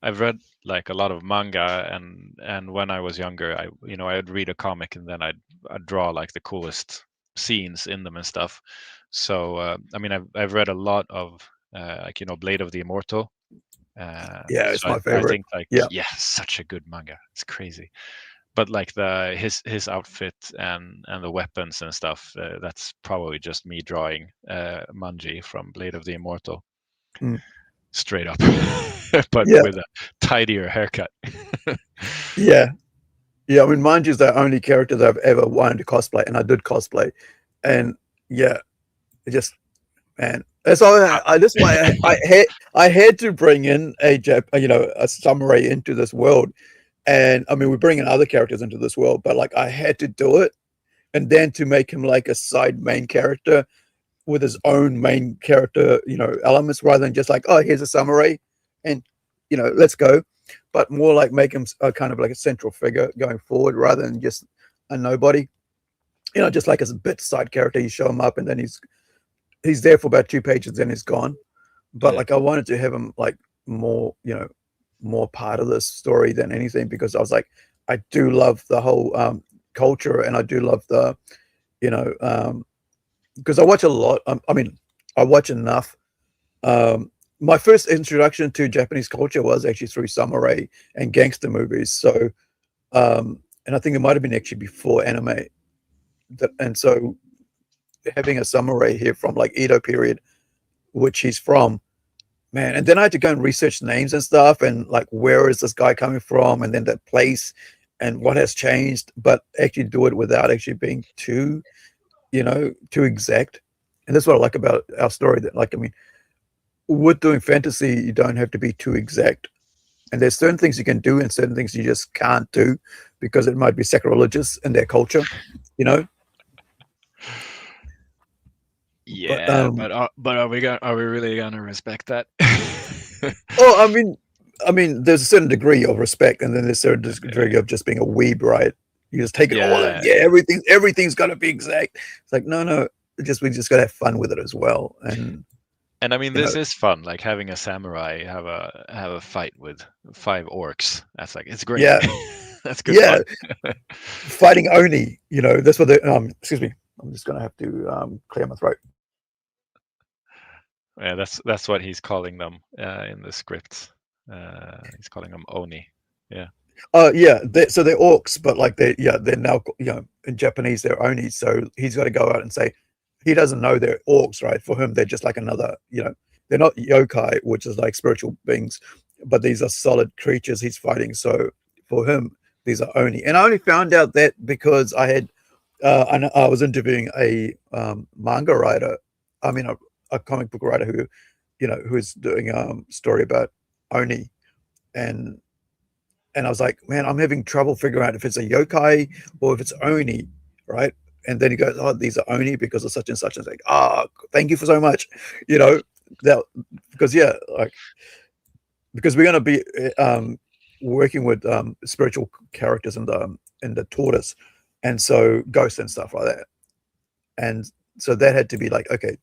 read like a lot of manga, and when I was younger, I'd read a comic and then I'd draw like the coolest scenes in them and stuff. So I mean, I've read a lot of like Blade of the Immortal. Yeah, it's So my I favorite. think like yeah, such a good manga. It's crazy. But like his outfit and the weapons and stuff, that's probably just me drawing Manji from Blade of the Immortal. Straight up. But with a tidier haircut. Yeah. I mean, Manji is the only character that I've ever wanted to cosplay, and I did cosplay, and yeah, it just, man. That's why that's why I had to bring in a samurai into this world. And I mean, we bring in other characters into this world, but like I had to do it, and then to make him like a side main character with his own main character, elements, rather than just like, oh, here's a samurai, and let's go, but more like make him a kind of like a central figure going forward, rather than just a nobody, just like as a bit side character. You show him up, and then he's there for about 2 pages, then he's gone. But like I wanted to have him like more, more part of this story than anything, because I was like, I do love the whole culture, and I do love the, because I watch a lot. I mean, I watch enough. My first introduction to Japanese culture was actually through samurai and gangster movies. So, and I think it might have been actually before anime. And so, having a samurai here from like Edo period, which he's from, man. And then I had to go and research names and stuff, and like where is this guy coming from, and then that place, and what has changed. But actually do it without actually being too, too exact. And that's what I like about our story. That, like, I mean, with doing fantasy, you don't have to be too exact. And there's certain things you can do and certain things you just can't do because it might be sacrilegious in their culture, you know. Yeah, but are we really gonna respect that? Oh, I mean, there's a certain degree of respect, and then there's a certain degree of just being a weeb, right? You just take it all in. Yeah, everything's got to be exact. It's like no, we just got to have fun with it as well. And I mean, this is fun, like having a samurai have a fight with 5 orcs. That's like, it's great. Yeah, that's good fun. Fighting Oni, that's what they. Excuse me, I'm just gonna have to clear my throat. Yeah, that's what he's calling them in the script. He's calling them Oni. Yeah. Yeah. So they're orcs, but like they're now in Japanese they're Oni. So he's got to go out and say he doesn't know they're orcs, right? For him, they're just like another. They're not yokai, which is like spiritual beings, but these are solid creatures he's fighting. So for him, these are Oni. And I only found out that because I had I was interviewing a manga writer. I mean, a comic book writer who's doing a story about Oni, and I was like, man, I'm having trouble figuring out if it's a yokai or if it's Oni, right? And then he goes, oh, these are Oni because of such and such. And it's like, thank you for so much, that because because we're going to be working with spiritual characters in the tortoise, and so ghosts and stuff like that, and so that had to be like, okay.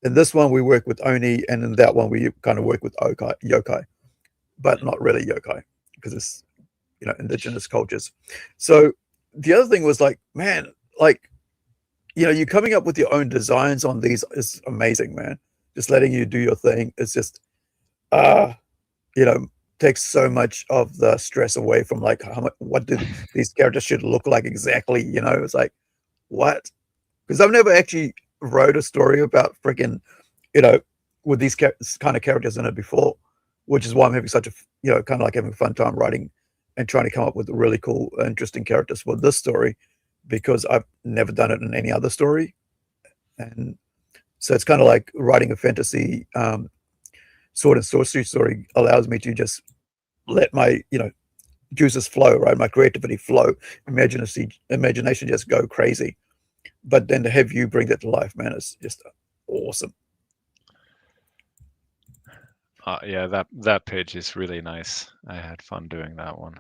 In this one, we work with Oni, and in that one, we kind of work with yokai, but not really yokai because it's, indigenous cultures. So the other thing was like, man, like, you coming up with your own designs on these is amazing, man. Just letting you do your thing. It's just, takes so much of the stress away from like, what do these characters should look like exactly? It's like, what? Because I've never actually wrote a story about freaking, with these kind of characters in it before, which is why I'm having such a, kind of like having a fun time writing and trying to come up with really cool, interesting characters for this story, because I've never done it in any other story. And so it's kind of like writing a fantasy sword and sorcery story allows me to just let my, juices flow, right? My creativity flow, imagination just go crazy. But then to have you bring that to life, man, is just awesome. Yeah, that page is really nice. I had fun doing that one.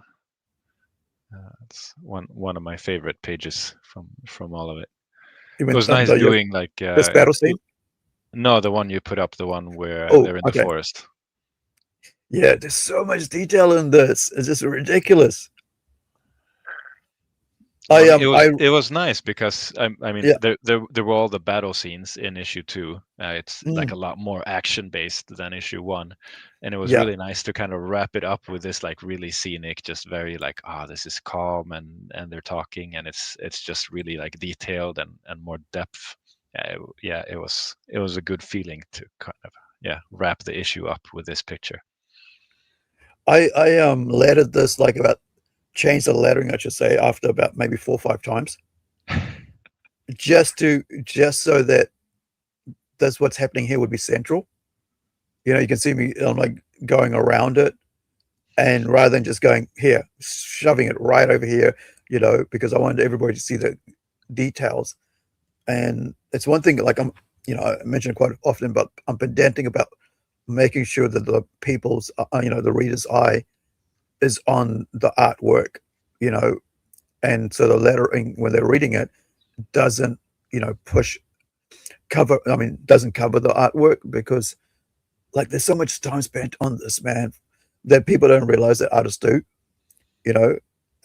It's one of my favorite pages from all of it. It was nice doing like this battle scene. No, the one you put up, the one where they're in the forest. Yeah, there's so much detail in this. It's just ridiculous. It was nice because I mean, there were all the battle scenes in issue 2. It's like a lot more action based than issue 1, and it was really nice to kind of wrap it up with this like really scenic, just very like, this is calm, and they're talking, and it's just really like detailed and more depth. It was a good feeling to kind of wrap the issue up with this picture. I lettered this like about. Change the lettering, I should say, after about maybe 4 or 5 times, just so that that's what's happening here would be central. You can see me, I'm like going around it, and rather than just going here, shoving it right over here, because I wanted everybody to see the details. And it's one thing, like I mention it quite often, but I'm pedantic about making sure that the people's, the reader's eye is on the artwork, and so the lettering when they're reading it doesn't, doesn't cover the artwork, because like there's so much time spent on this, man, that people don't realize that artists do,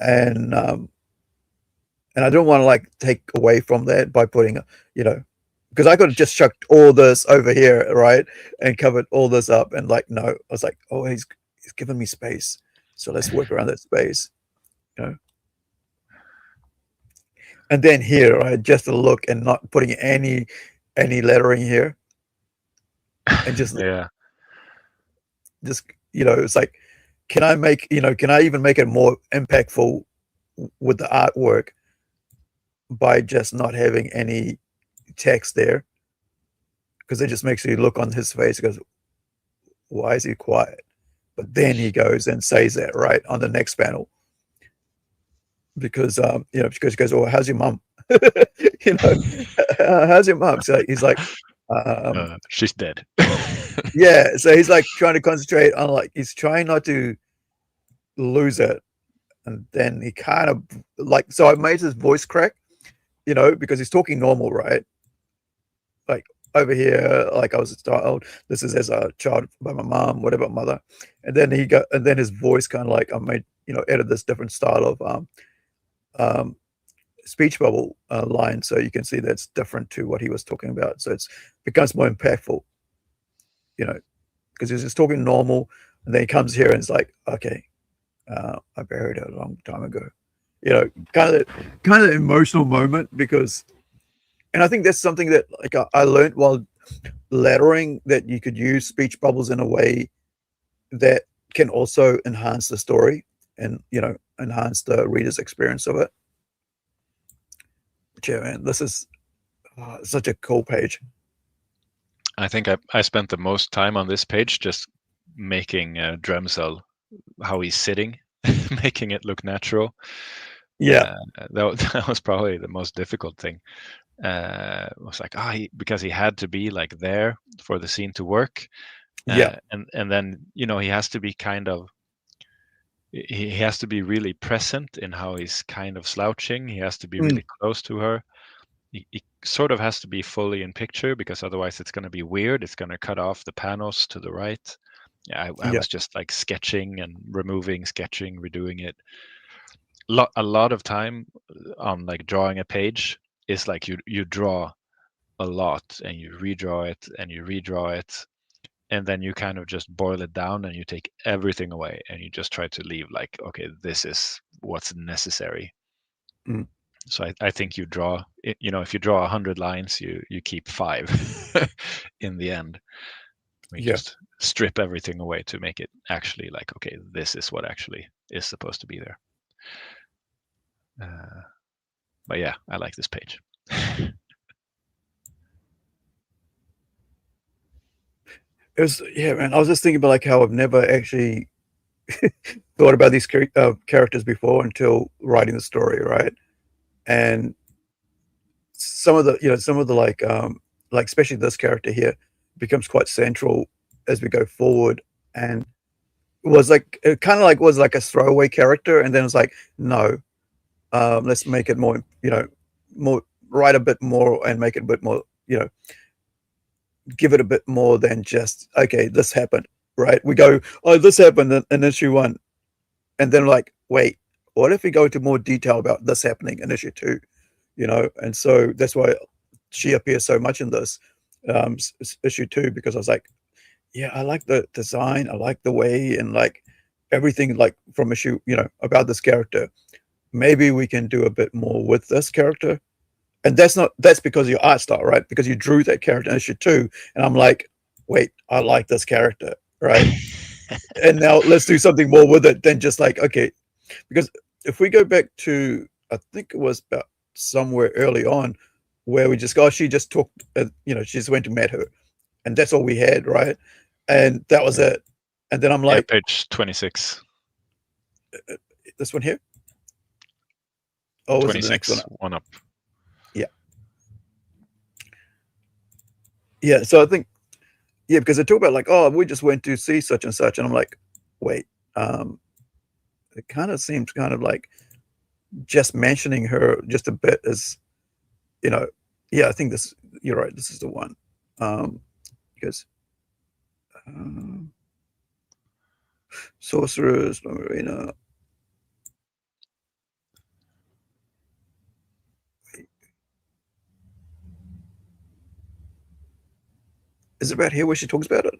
and I don't want to like take away from that by putting, because I could have just chucked all this over here, right, and covered all this up, and like no, I was like, oh, he's given me space, so let's work around that space, you know. And then here, right, just a look and not putting any lettering here, and just Yeah. it's like, can I even make it more impactful with the artwork by just not having any text there? Because it just makes you look on his face. He goes, why is he quiet? But then he goes and says that right on the next panel, because because he goes, oh, how's your mum? How's your mum? So he's like, she's dead. yeah. So he's like trying to concentrate on, like, he's trying not to lose it. And then he kind of like, so I made his voice crack, because he's talking normal, right? Like over here, like I was told, this is as a child by my mom, whatever, mother. And then his voice kind of like, I made, added this different style of speech bubble line, so you can see that's different to what he was talking about. So it becomes more impactful, because he's just talking normal, and then he comes here and it's like, okay, I buried her a long time ago, kind of emotional moment, because, and I think that's something that like I learned while lettering, that you could use speech bubbles in a way that can also enhance the story and enhance the reader's experience of it. But yeah, man, this is such a cool page. I think I spent the most time on this page just making Dremsel, how he's sitting, making it look natural. Yeah. That was probably the most difficult thing. It was like, because he had to be like there for the scene to work. Yeah. And then, he has to be he has to be really present in how he's kind of slouching. He has to be really close to her. He sort of has to be fully in picture, because otherwise it's going to be weird. It's going to cut off the panels to the right. Yeah, I was just like sketching and removing, sketching, redoing it. A lot of time on like drawing a page is like you draw a lot and you redraw it and you redraw it, and then you kind of just boil it down and you take everything away and you just try to leave like, okay, this is what's necessary. So I think you draw, if you draw 100 lines, you keep 5 in the end. We just strip everything away to make it actually like, okay, this is what actually is supposed to be there. But yeah, I like this page. Man, I was just thinking about like how I've never actually thought about these characters before until writing the story, right? And some of the like especially this character here becomes quite central as we go forward, and was like, it kind of like was like a throwaway character, and then it's like, no, let's make it more, more, write a bit more and make it a bit more, give it a bit more than just, okay, this happened, right? We go, oh, this happened in issue 1, and then like, wait, what if we go into more detail about this happening in issue 2? And so that's why she appears so much in this issue 2, because I was like, yeah, I like the design, I like the way, and like everything like from issue, about this character. Maybe we can do a bit more with this character. And that's because of your art style, right? Because you drew that character in issue 2, and I'm like, wait, I like this character, right? And now let's do something more with it than just like, okay, because if we go back to, I think it was about somewhere early on, where we just go, she just took, she just went and met her, and that's all we had, right? And that was it. And then I'm like, page 26. This one here? Oh, 26, was it the next one up. Yeah. So I think, because they talk about like, oh, we just went to see such and such, and I'm like, wait, it kind of seems kind of like just mentioning her just a bit as, I think you're right, this is the one, because sorcerers, Marina. Is it about here where she talks about it?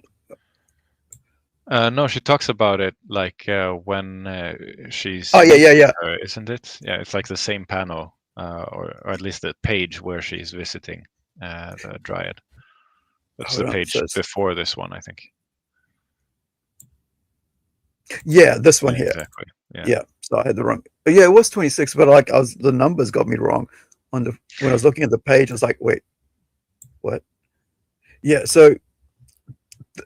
No, she talks about it like when she's Oh, yeah. her, isn't it? Yeah, it's like the same panel, or at least the page where she's visiting the Dryad. That's the Hold on. page So before this one, I think. yeah, this one Yeah, here. exactly. Yeah. Yeah. So I had the wrong. But yeah, it was 26, but like the numbers got me wrong on the when I was looking at the page. I was like, wait, what? Yeah. So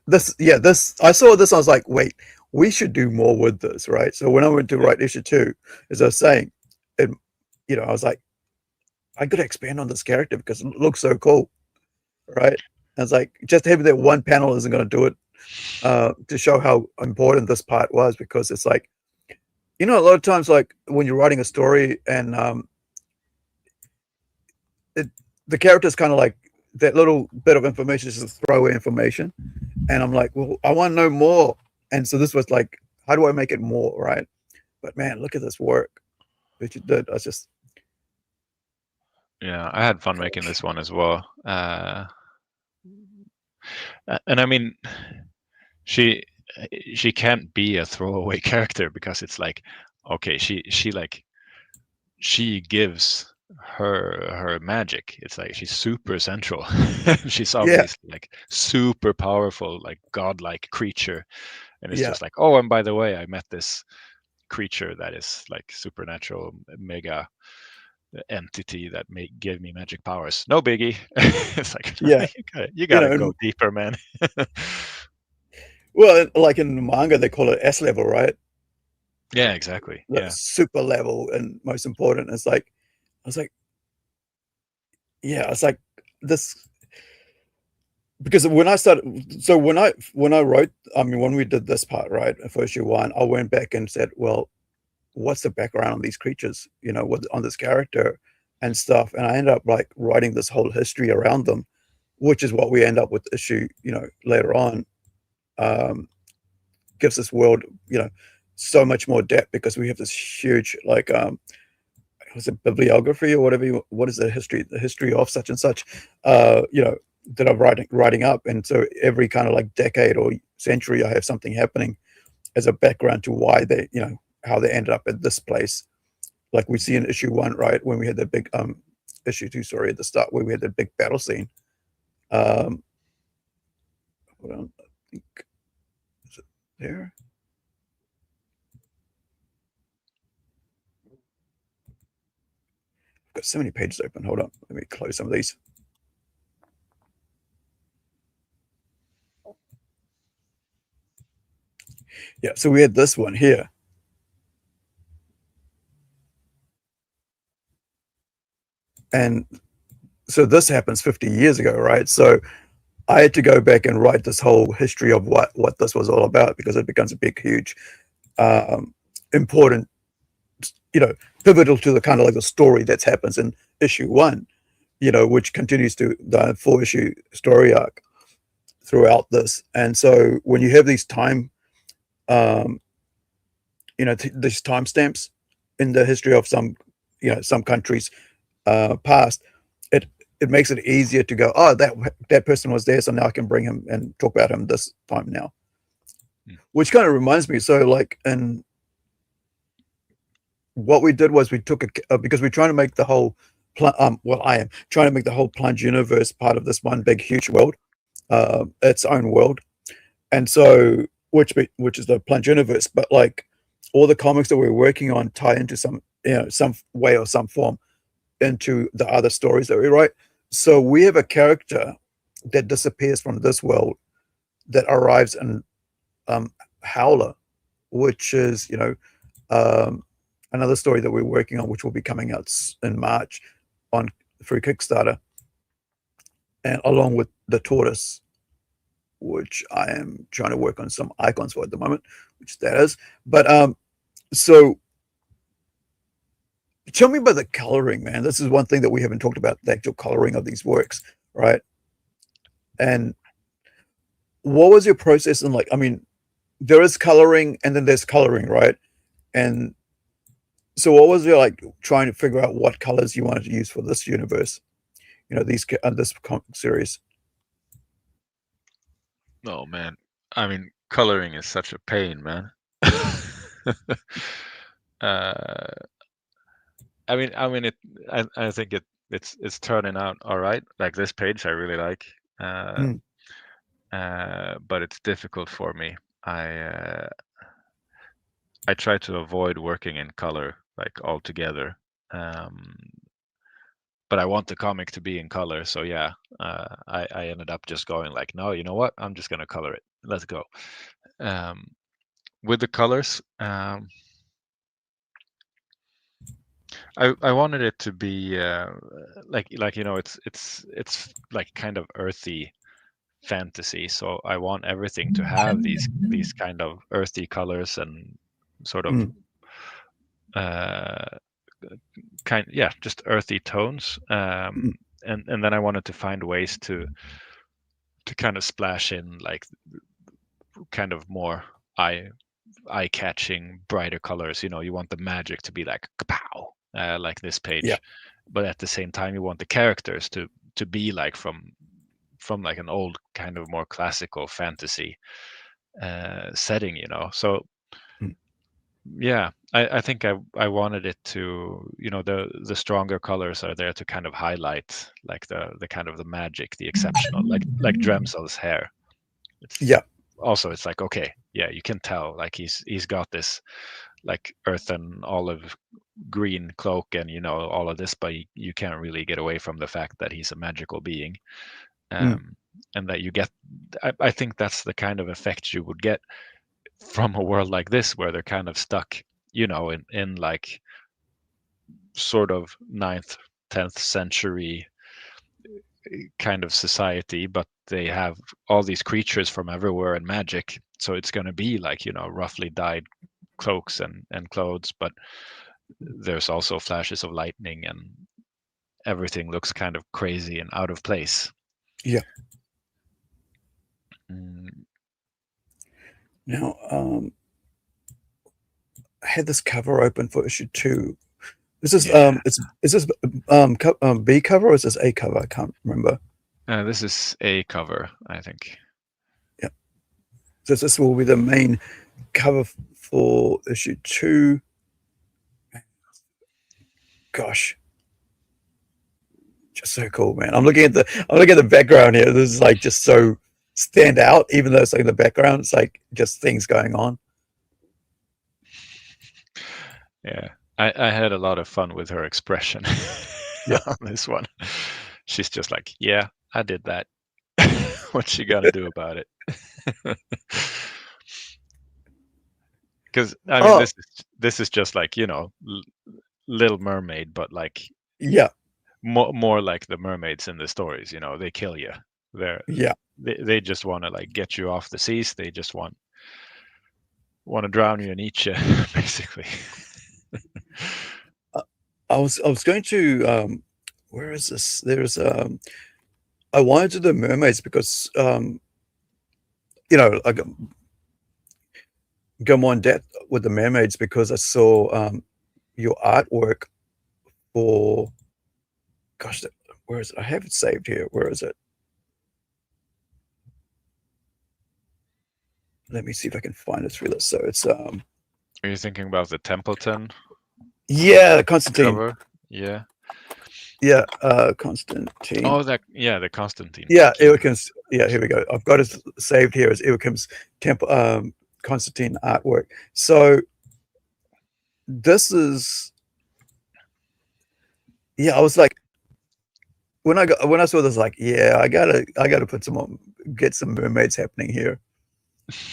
this I saw this. I was like, wait, we should do more with this, right? So when I went to write issue 2, as I was saying, it, I was like, I got to expand on this character because it looks so cool, right? I was like, just having that one panel isn't going to do it, to show how important this part was, because it's like, a lot of times, like when you're writing a story and the character's kind of like that little bit of information is just throwaway information, and I'm like, well, I want to know more, and so this was like, how do I make it more, right? But man, look at this work that you did. I was just Yeah, I had fun making this one as well. And I mean, she can't be a throwaway character, because it's like, okay, she gives her magic. It's like she's super central. She's yeah, obviously like super powerful, like godlike creature, and it's yeah, just like, oh, and by the way, I met this creature that is like supernatural mega entity that may give me magic powers. No biggie. It's like, yeah. you gotta go And deeper, man. well, like in the manga, they call it S level, right? Yeah, exactly. The Yeah. super level and most important. It's like, I was like, yeah, it's like this, because when I started, so when I wrote, I mean, when we did this part, right, for issue 1, I went back and said, well, what's the background on these creatures, what on this character and stuff, and I ended up like writing this whole history around them, which is what we end up with issue, later on. Gives this world, so much more depth, because we have this huge, like, was it bibliography or whatever what is the history of such and such, that I'm writing up, and so every kind of like decade or century I have something happening as a background to why they, how they ended up at this place, like we see in issue 1, right, when we had the big issue 2, sorry, at the start, where we had the big battle scene. Hold on, I think, is it there? I've got so many pages open. Hold on, let me close some of these. Yeah, so we had this one here. And so this happens 50 years ago, right? So I had to go back and write this whole history of what this was all about, because it becomes a big, huge, important, pivotal to the kind of like the story that happens in issue 1, which continues to the 4-issue story arc throughout this. And so when you have these time, these timestamps in the history of some, some countries past, it makes it easier to go, oh, that person was there, so now I can bring him and talk about him this time now. Which kind of reminds me, so like, and what we did was we took because we're trying to make the whole I am trying to make the whole Plunge universe part of this one big huge world, its own world. And so which is the Plunge universe, but like all the comics that we're working on tie into some some way or some form into the other stories that we write. So we have a character that disappears from this world that arrives in Howler, which is another story that we're working on, which will be coming out in March through Kickstarter, and along with the Tortoise, which I am trying to work on some icons for at the moment, which that is. But so tell me about the coloring, man. This is one thing that we haven't talked about, the actual coloring of these works, right? And what was your process? And like, I mean, there is coloring and then there's coloring, right? And so what was your like trying to figure out what colors you wanted to use for this universe, this series? Oh man, I mean, coloring is such a pain, man. uh, it. I think it's turning out all right. Like this page, I really like. Mm, But it's difficult for me. I I try to avoid working in color like altogether. Um, but I want the comic to be in color, so yeah, I ended up just going like, no, you know what? I'm just gonna color it. Let's go. Um, with the colors, I wanted it to be like it's like kind of earthy fantasy, so I want everything to have these kind of earthy colors and sort of mm, uh, just earthy tones. mm. And then I wanted to find ways to kind of splash in like kind of more eye eye catching, brighter colors. You know, you want the magic to be like kapow, like this Yeah. page, but at the same time, you want the characters to be like from like an old kind of more classical fantasy setting. You know, so Mm, yeah, I think I wanted it to, you know, the stronger colors are there to kind of highlight like the kind of the magic, the exceptional, like Dremsel's hair. It's yeah. also it's like, okay, yeah, you can tell like he's got this like earth and olive green cloak and you know all of this, but you can't really get away from the fact that he's a magical being. Mm, um and that you get, I think that's the kind of effect you would get from a world like this where they're kind of stuck, you know, in like sort of ninth, 10th century kind of society, but they have all these creatures from everywhere and magic, so it's going to be like, you know, roughly dyed cloaks and clothes, but there's also flashes of lightning and everything looks kind of crazy and out of place. yeah. Mm, Now, I had this cover open for issue 2. This is yeah. is this B cover or is this A cover? I can't remember. This is a cover, I think. Yeah. So this will be the main cover for issue 2. Gosh, just so cool, man. I'm looking at the background here. This is like just so stand out, even though it's like in the background, it's like just things going on. Yeah, I had a lot of fun with her expression Yeah. on this one. She's just like, yeah, I did that. What's she gonna do about it? Because I mean, Oh, this is just like, you know, Little Mermaid, but like yeah, more like the mermaids in the stories. You know, they kill you. yeah. They just want to like get you off the seas. They just want to drown you and eat you, basically. I was going to where is this? There's I wanted to do the mermaids because you know, like go more in depth with the mermaids because I saw your artwork for gosh, where is it? I have it saved here. Where is it? Let me see if I can find it through this. So it's Are you thinking about the Templeton yeah, Constantine. cover? Yeah. Yeah, Constantine. Oh, the Constantine. Yeah, Thank you. Iwakim's. Yeah, here we go. I've got it saved here as Iwakim's temple Constantine artwork. So this is yeah. I was like when I saw this, like yeah, I gotta put get some mermaids happening here,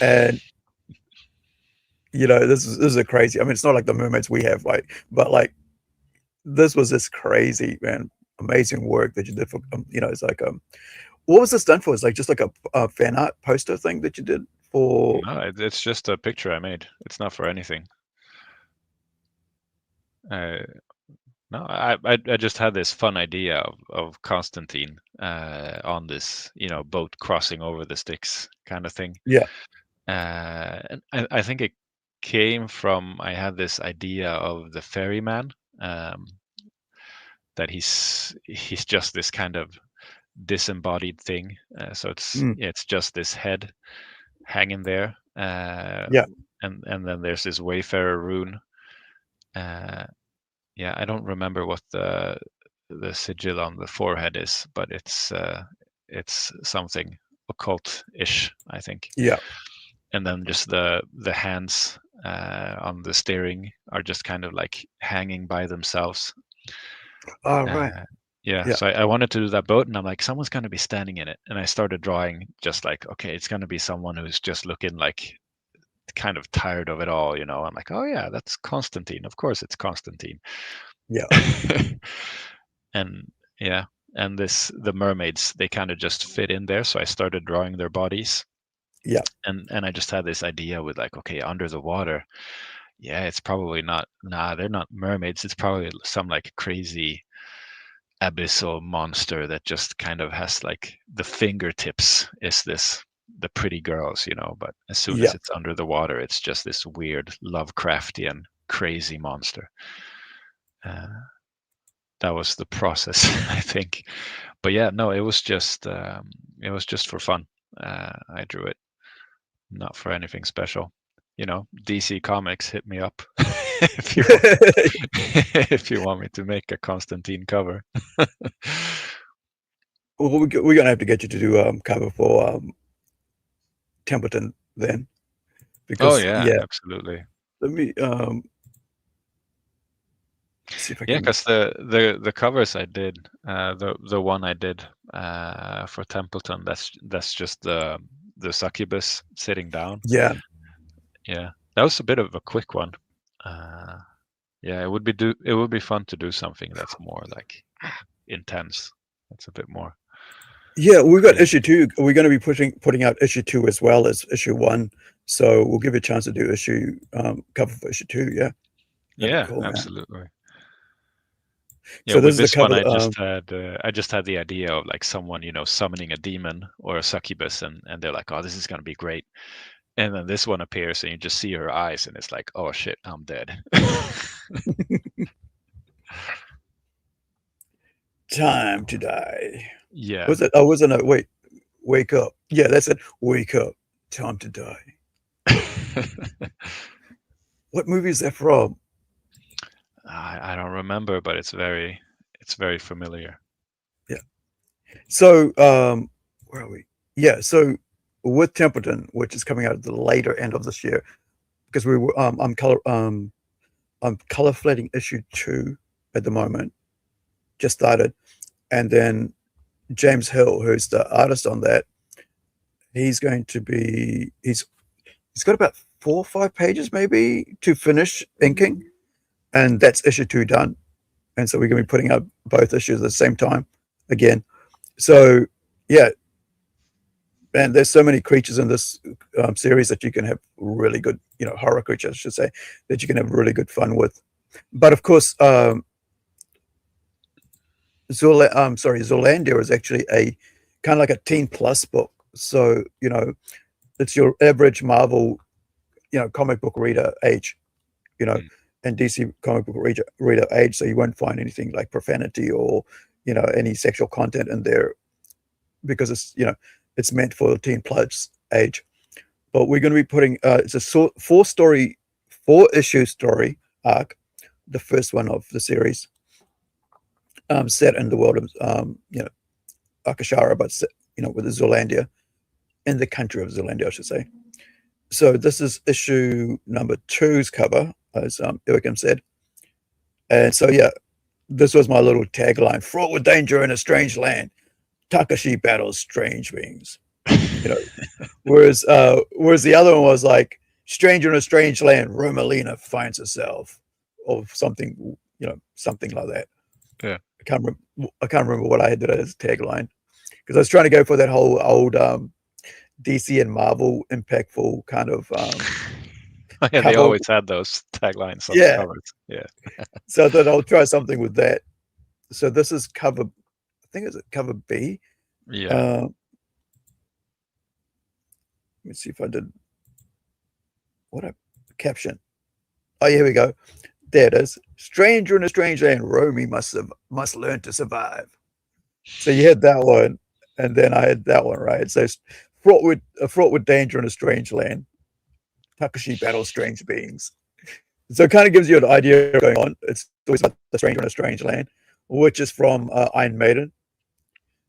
and you know this is a crazy. I mean, it's not like the mermaids we have, like, but like this was this crazy man, amazing work that you did for you know. It's like what was this done for? It's like just like a fan art poster thing that you did for. No, it's just a picture I made. It's not for anything. Uh, no, I just had this fun idea of Constantine on this, you know, boat crossing over the Styx kind of thing. Yeah. And I think it came from, I had this idea of the ferryman, that he's just this kind of disembodied thing. So Mm. it's just this head hanging there. Yeah. And then there's this Wayfarer rune. Yeah, I don't remember what the sigil on the forehead is, but it's something occult-ish, I think. Yeah. And then just the hands on the steering are just kind of like hanging by themselves. Oh, right. Yeah, Yeah. so I wanted to do that boat, and I'm like, someone's going to be standing in it. And I started drawing just like, okay, it's going to be someone who's just looking like kind of tired of it all, you know. I'm like, oh yeah, that's Constantine. Of course it's Constantine. Yeah. And yeah, and the mermaids, they kind of just fit in there. So I started drawing their bodies. Yeah. And I just had this idea with like, okay, under the water, yeah, it's probably not, they're not mermaids. It's probably some like crazy abyssal monster that just kind of has like the fingertips is the pretty girls, you know, but as soon as Yeah. it's under the water, it's just this weird Lovecraftian crazy monster. That was the process, I think. But yeah, no, it was just for fun. I drew it, not for anything special. You know, DC Comics, hit me up if you if you want me to make a Constantine cover. Well, we're gonna have to get you to do cover for Templeton then, Oh because yeah, absolutely. let me see if I Yeah, can. because the covers I did, the one I did for Templeton, that's just the succubus sitting down. Yeah. Yeah, that was a bit of a quick one. Yeah, it would be fun to do something that's more like intense. That's a bit more. Yeah, we've got crazy. issue 2. We're going to be putting out issue 2 as well as issue 1. So we'll give you a chance to do issue cover for issue 2. Yeah, that'd be Yeah, cool, man. absolutely. Yeah, So with this is the this one, cover. I just had the idea of like someone, you know, summoning a demon or a succubus, and they're like, oh, this is gonna be great. And then this one appears, and you just see her eyes, and it's like, oh shit, I'm dead. Time to die. Yeah. Was it? Oh, wasn't it? Wait, wake up. Yeah, that's it. Wake up. Time to die. What movie is that from? I don't remember, but it's very familiar. Yeah. So, where are we? Yeah. So, with Templeton, which is coming out at the later end of this year, because we were, I'm color flatting issue 2 at the moment. Just started, and then James Hill, who's the artist on that, he's got about 4 or 5 pages maybe to finish inking, and that's issue 2 done. And so we're going to be putting out both issues at the same time again. So yeah, and there's so many creatures in this series that you can have really good, you know, horror creatures, I should say, that you can have really good fun with. But of course, Zeolandia is actually a kind of like a teen plus book. So, you know, it's your average Marvel, you know, comic book reader age, you know, and DC comic book reader age. So you won't find anything like profanity or, you know, any sexual content in there, because it's, you know, it's meant for teen plus age. But we're going to be putting it's a 4-issue story arc, the first one of the series, set in the world of you know, Akashara, but set, you know, with the Zeolandia, in the country of Zeolandia, I should say. So this is issue number 2's cover, as Joachim said. And so yeah, this was my little tagline: fraught with danger in a strange land, Takashi battles strange beings. You know, whereas the other one was like, stranger in a strange land, Romalina finds herself, or something, you know, something like that. Yeah. I can't remember what I had as tagline, because I was trying to go for that whole old DC and Marvel impactful kind of Yeah, they always had those taglines on the covers. Yeah. So that I'll try something with that. So this is cover, I think it's cover B. Yeah. Let me see if I did what a caption. Oh, here we go. There it is. Stranger in a strange land, Romi must learn to survive. So you had that one, and then I had that one, right? So it's fraught with danger in a strange land. Takashi battles strange beings. So it kind of gives you an idea of what's going on. It's always about the stranger in a strange land, which is from Iron Maiden.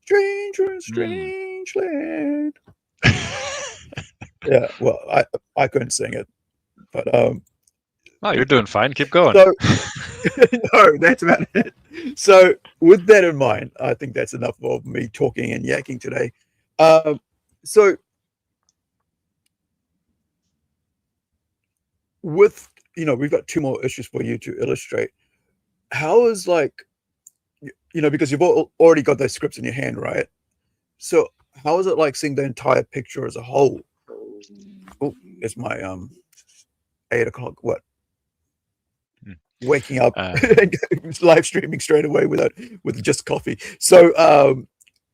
Stranger in a strange land. Yeah, well, I couldn't sing it, but Oh, you're doing fine. Keep going. so no, that's about it. So with that in mind, I think that's enough of me talking and yakking today. So with we've got 2 more issues for you to illustrate. How is because you've already got those scripts in your hand, right? So how is it like seeing the entire picture as a whole? Oh, it's my 8 o'clock. What? Waking up and live streaming straight away with just coffee. So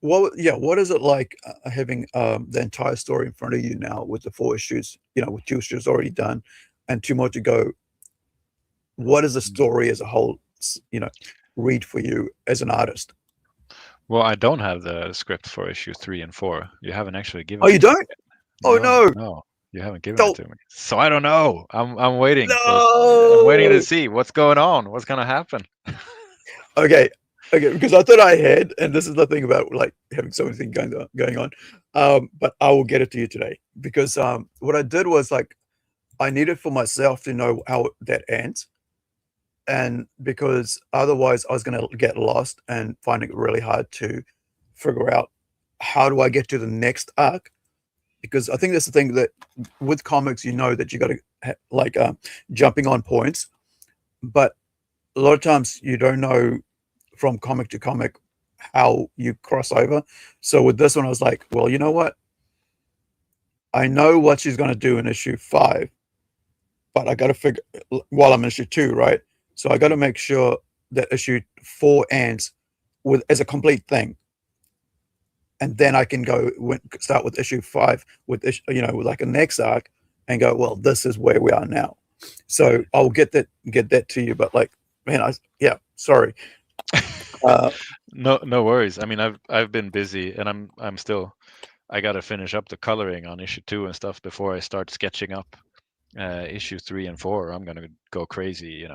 what is it like having the entire story in front of you now with the 4 issues, with 2 issues already done and 2 more to go? What is the story as a whole, read for you as an artist? Well, I don't have the script for issue 3 and 4. You haven't actually given. Oh, you don't? Oh no! No, you haven't given it to me. So I don't know. I'm waiting. No! I'm waiting to see what's going on. What's gonna happen? Okay, because I thought I had, and this is the thing about like having so many things going on. But I will get it to you today because what I did was like I needed for myself to know how that ends, and because otherwise I was going to get lost and find it really hard to figure out how do I get to the next arc. Because I think that's the thing that with comics, that you got to jumping on points, but a lot of times you don't know from comic to comic how you cross over. So with this one, I was like, well, you know what? I know what she's going to do in issue 5, but I got to figure while I'm in issue 2, right? So I got to make sure that issue 4 ends as a complete thing. And then I can start with issue 5 with like a next arc and go, well, this is where we are now. So I'll get that to you. But like, man, sorry. No worries. I mean, I've been busy, and I'm still. I got to finish up the coloring on issue 2 and stuff before I start sketching up issue 3 and 4. I'm gonna go crazy,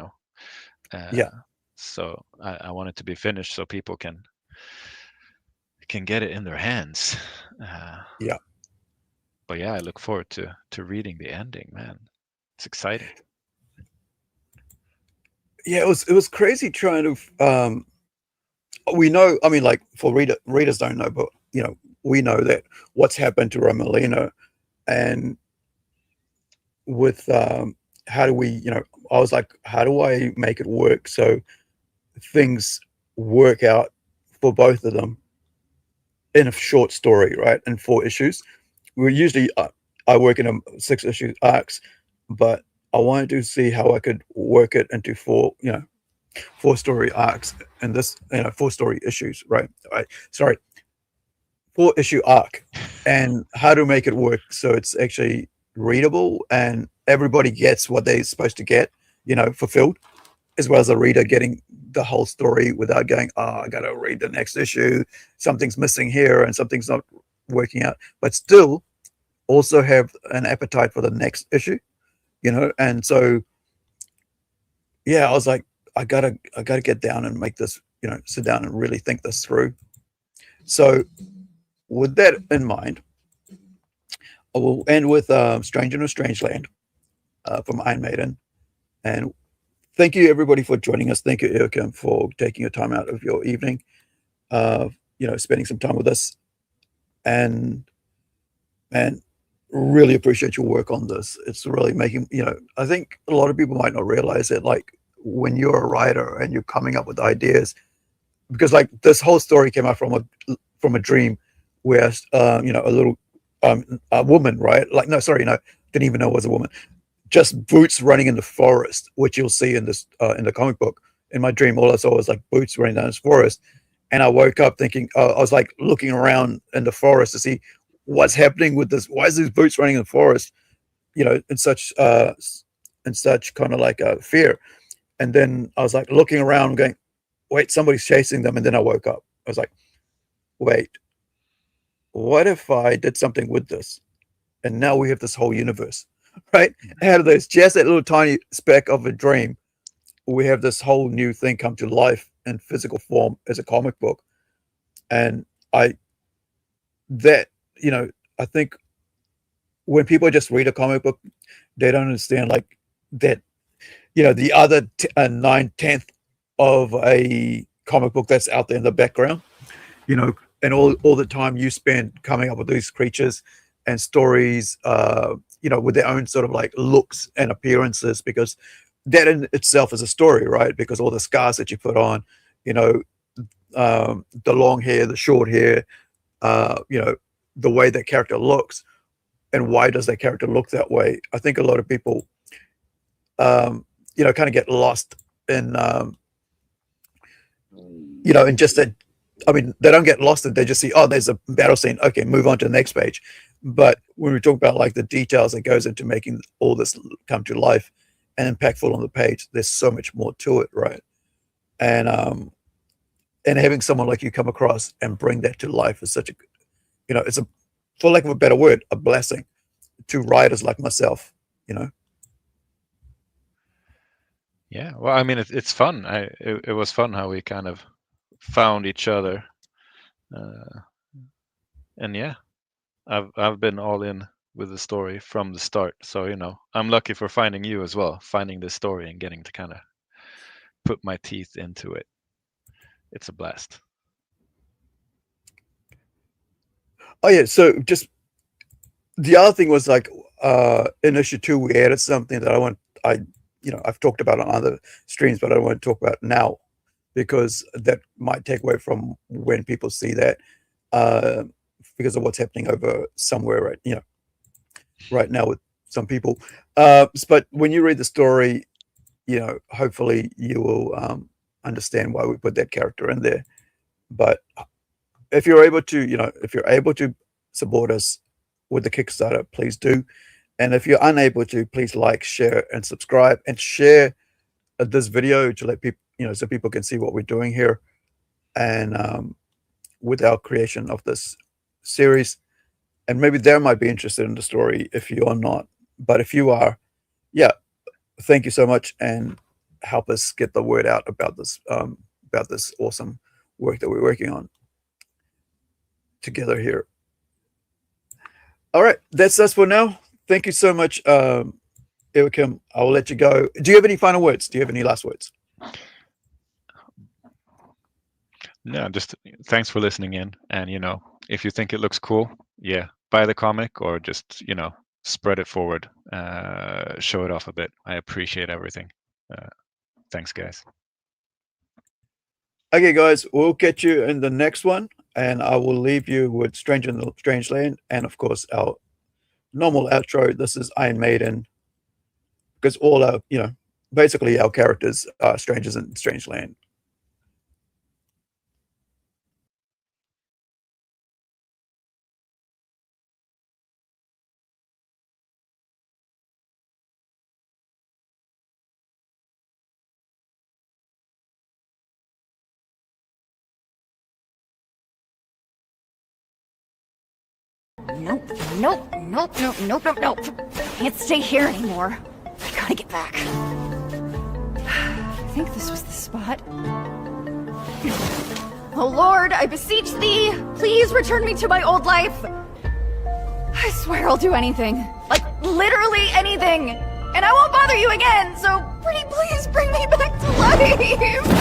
Yeah. So I want it to be finished so people can get it in their hands. Yeah. But yeah, I look forward to reading the ending, man. It's exciting. Yeah, it was crazy trying to we know, I mean, like for readers don't know, but we know that what's happened to Romolino, and with how do we, I was like, how do I make it work so things work out for both of them in a short story, right? In 4 issues. We're usually I work in 6 issue arcs, but I wanted to see how I could work it into 4 story arcs, and this 4 story issues, right? Sorry, 4 issue arc, and how to make it work so it's actually readable and everybody gets what they're supposed to get, fulfilled, as well as the reader getting the whole story without going, oh, I gotta read the next issue, something's missing here and something's not working out, but still also have an appetite for the next issue, and so yeah, I was like, I gotta get down and make this, sit down and really think this through. So with that in mind, I will end with Stranger in a Strange Land from Iron Maiden. And thank you everybody for joining us. Thank you, Joachim, for taking your time out of your evening, spending some time with us. And really appreciate your work on this. It's really making, I think a lot of people might not realize that, like, when you're a writer and you're coming up with ideas, because like this whole story came out from a dream where a little a woman, right? Like, no, sorry, didn't even know it was a woman. Just Boots running in the forest, which you'll see in this in the comic book. In my dream, all I saw was like Boots running down this forest, and I woke up thinking, I was like looking around in the forest to see what's happening with this. Why is these Boots running in the forest? In such kind of like fear. And then I was like looking around, going, wait, somebody's chasing them. And then I woke up. I was like, wait, what if I did something with this? And now we have this whole universe, right? Out of this, just that little tiny speck of a dream, we have this whole new thing come to life in physical form as a comic book. And I think when people just read a comic book, they don't understand like that, the other 9/10 of a comic book that's out there in the background, and all the time you spend coming up with these creatures and stories, with their own sort of like looks and appearances, because that in itself is a story, right? Because all the scars that you put on, the long hair, the short hair, the way that character looks, and why does that character look that way? I think a lot of people, kind of get lost in, in just that. I mean, they don't get lost in, they just see, oh, there's a battle scene. Okay, move on to the next page. But when we talk about like the details that goes into making all this come to life and impactful on the page, there's so much more to it, right? And having someone like you come across and bring that to life is such a, it's a, for lack of a better word, a blessing to writers like myself, Yeah, well, I mean, it's fun. It was fun how we kind of found each other, and yeah, I've been all in with the story from the start. So I'm lucky for finding you as well, finding this story and getting to kind of put my teeth into it. It's a blast. Oh yeah, so just the other thing was like in issue 2 we added something that I've talked about on other streams, but I don't want to talk about now because that might take away from when people see that, because of what's happening over somewhere right now with some people. But when you read the story, hopefully you will understand why we put that character in there. But if you're able to support us with the Kickstarter, please do. And if you're unable to, please like, share, and subscribe, and share this video to let people, so people can see what we're doing here, and with our creation of this series. And maybe they might be interested in the story if you are not. But if you are, yeah, thank you so much, and help us get the word out about this awesome work that we're working on together here. All right, that's us for now. Thank you so much, Iwakim. I will let you go. Do you have any final words? Do you have any last words? No, just thanks for listening in. And if you think it looks cool, yeah, buy the comic or just spread it forward, show it off a bit. I appreciate everything. Thanks, guys. Okay, guys, we'll catch you in the next one, and I will leave you with Stranger in the Strange Land, and of course our normal outro. This is Iron Maiden, because all our, basically our characters are strangers in Strange Land. Nope, nope, nope, nope, nope, nope, nope. Can't stay here anymore. I gotta get back. I think this was the spot. Oh Lord, I beseech thee, please return me to my old life. I swear I'll do anything. Like, literally anything. And I won't bother you again, so pretty please bring me back to life.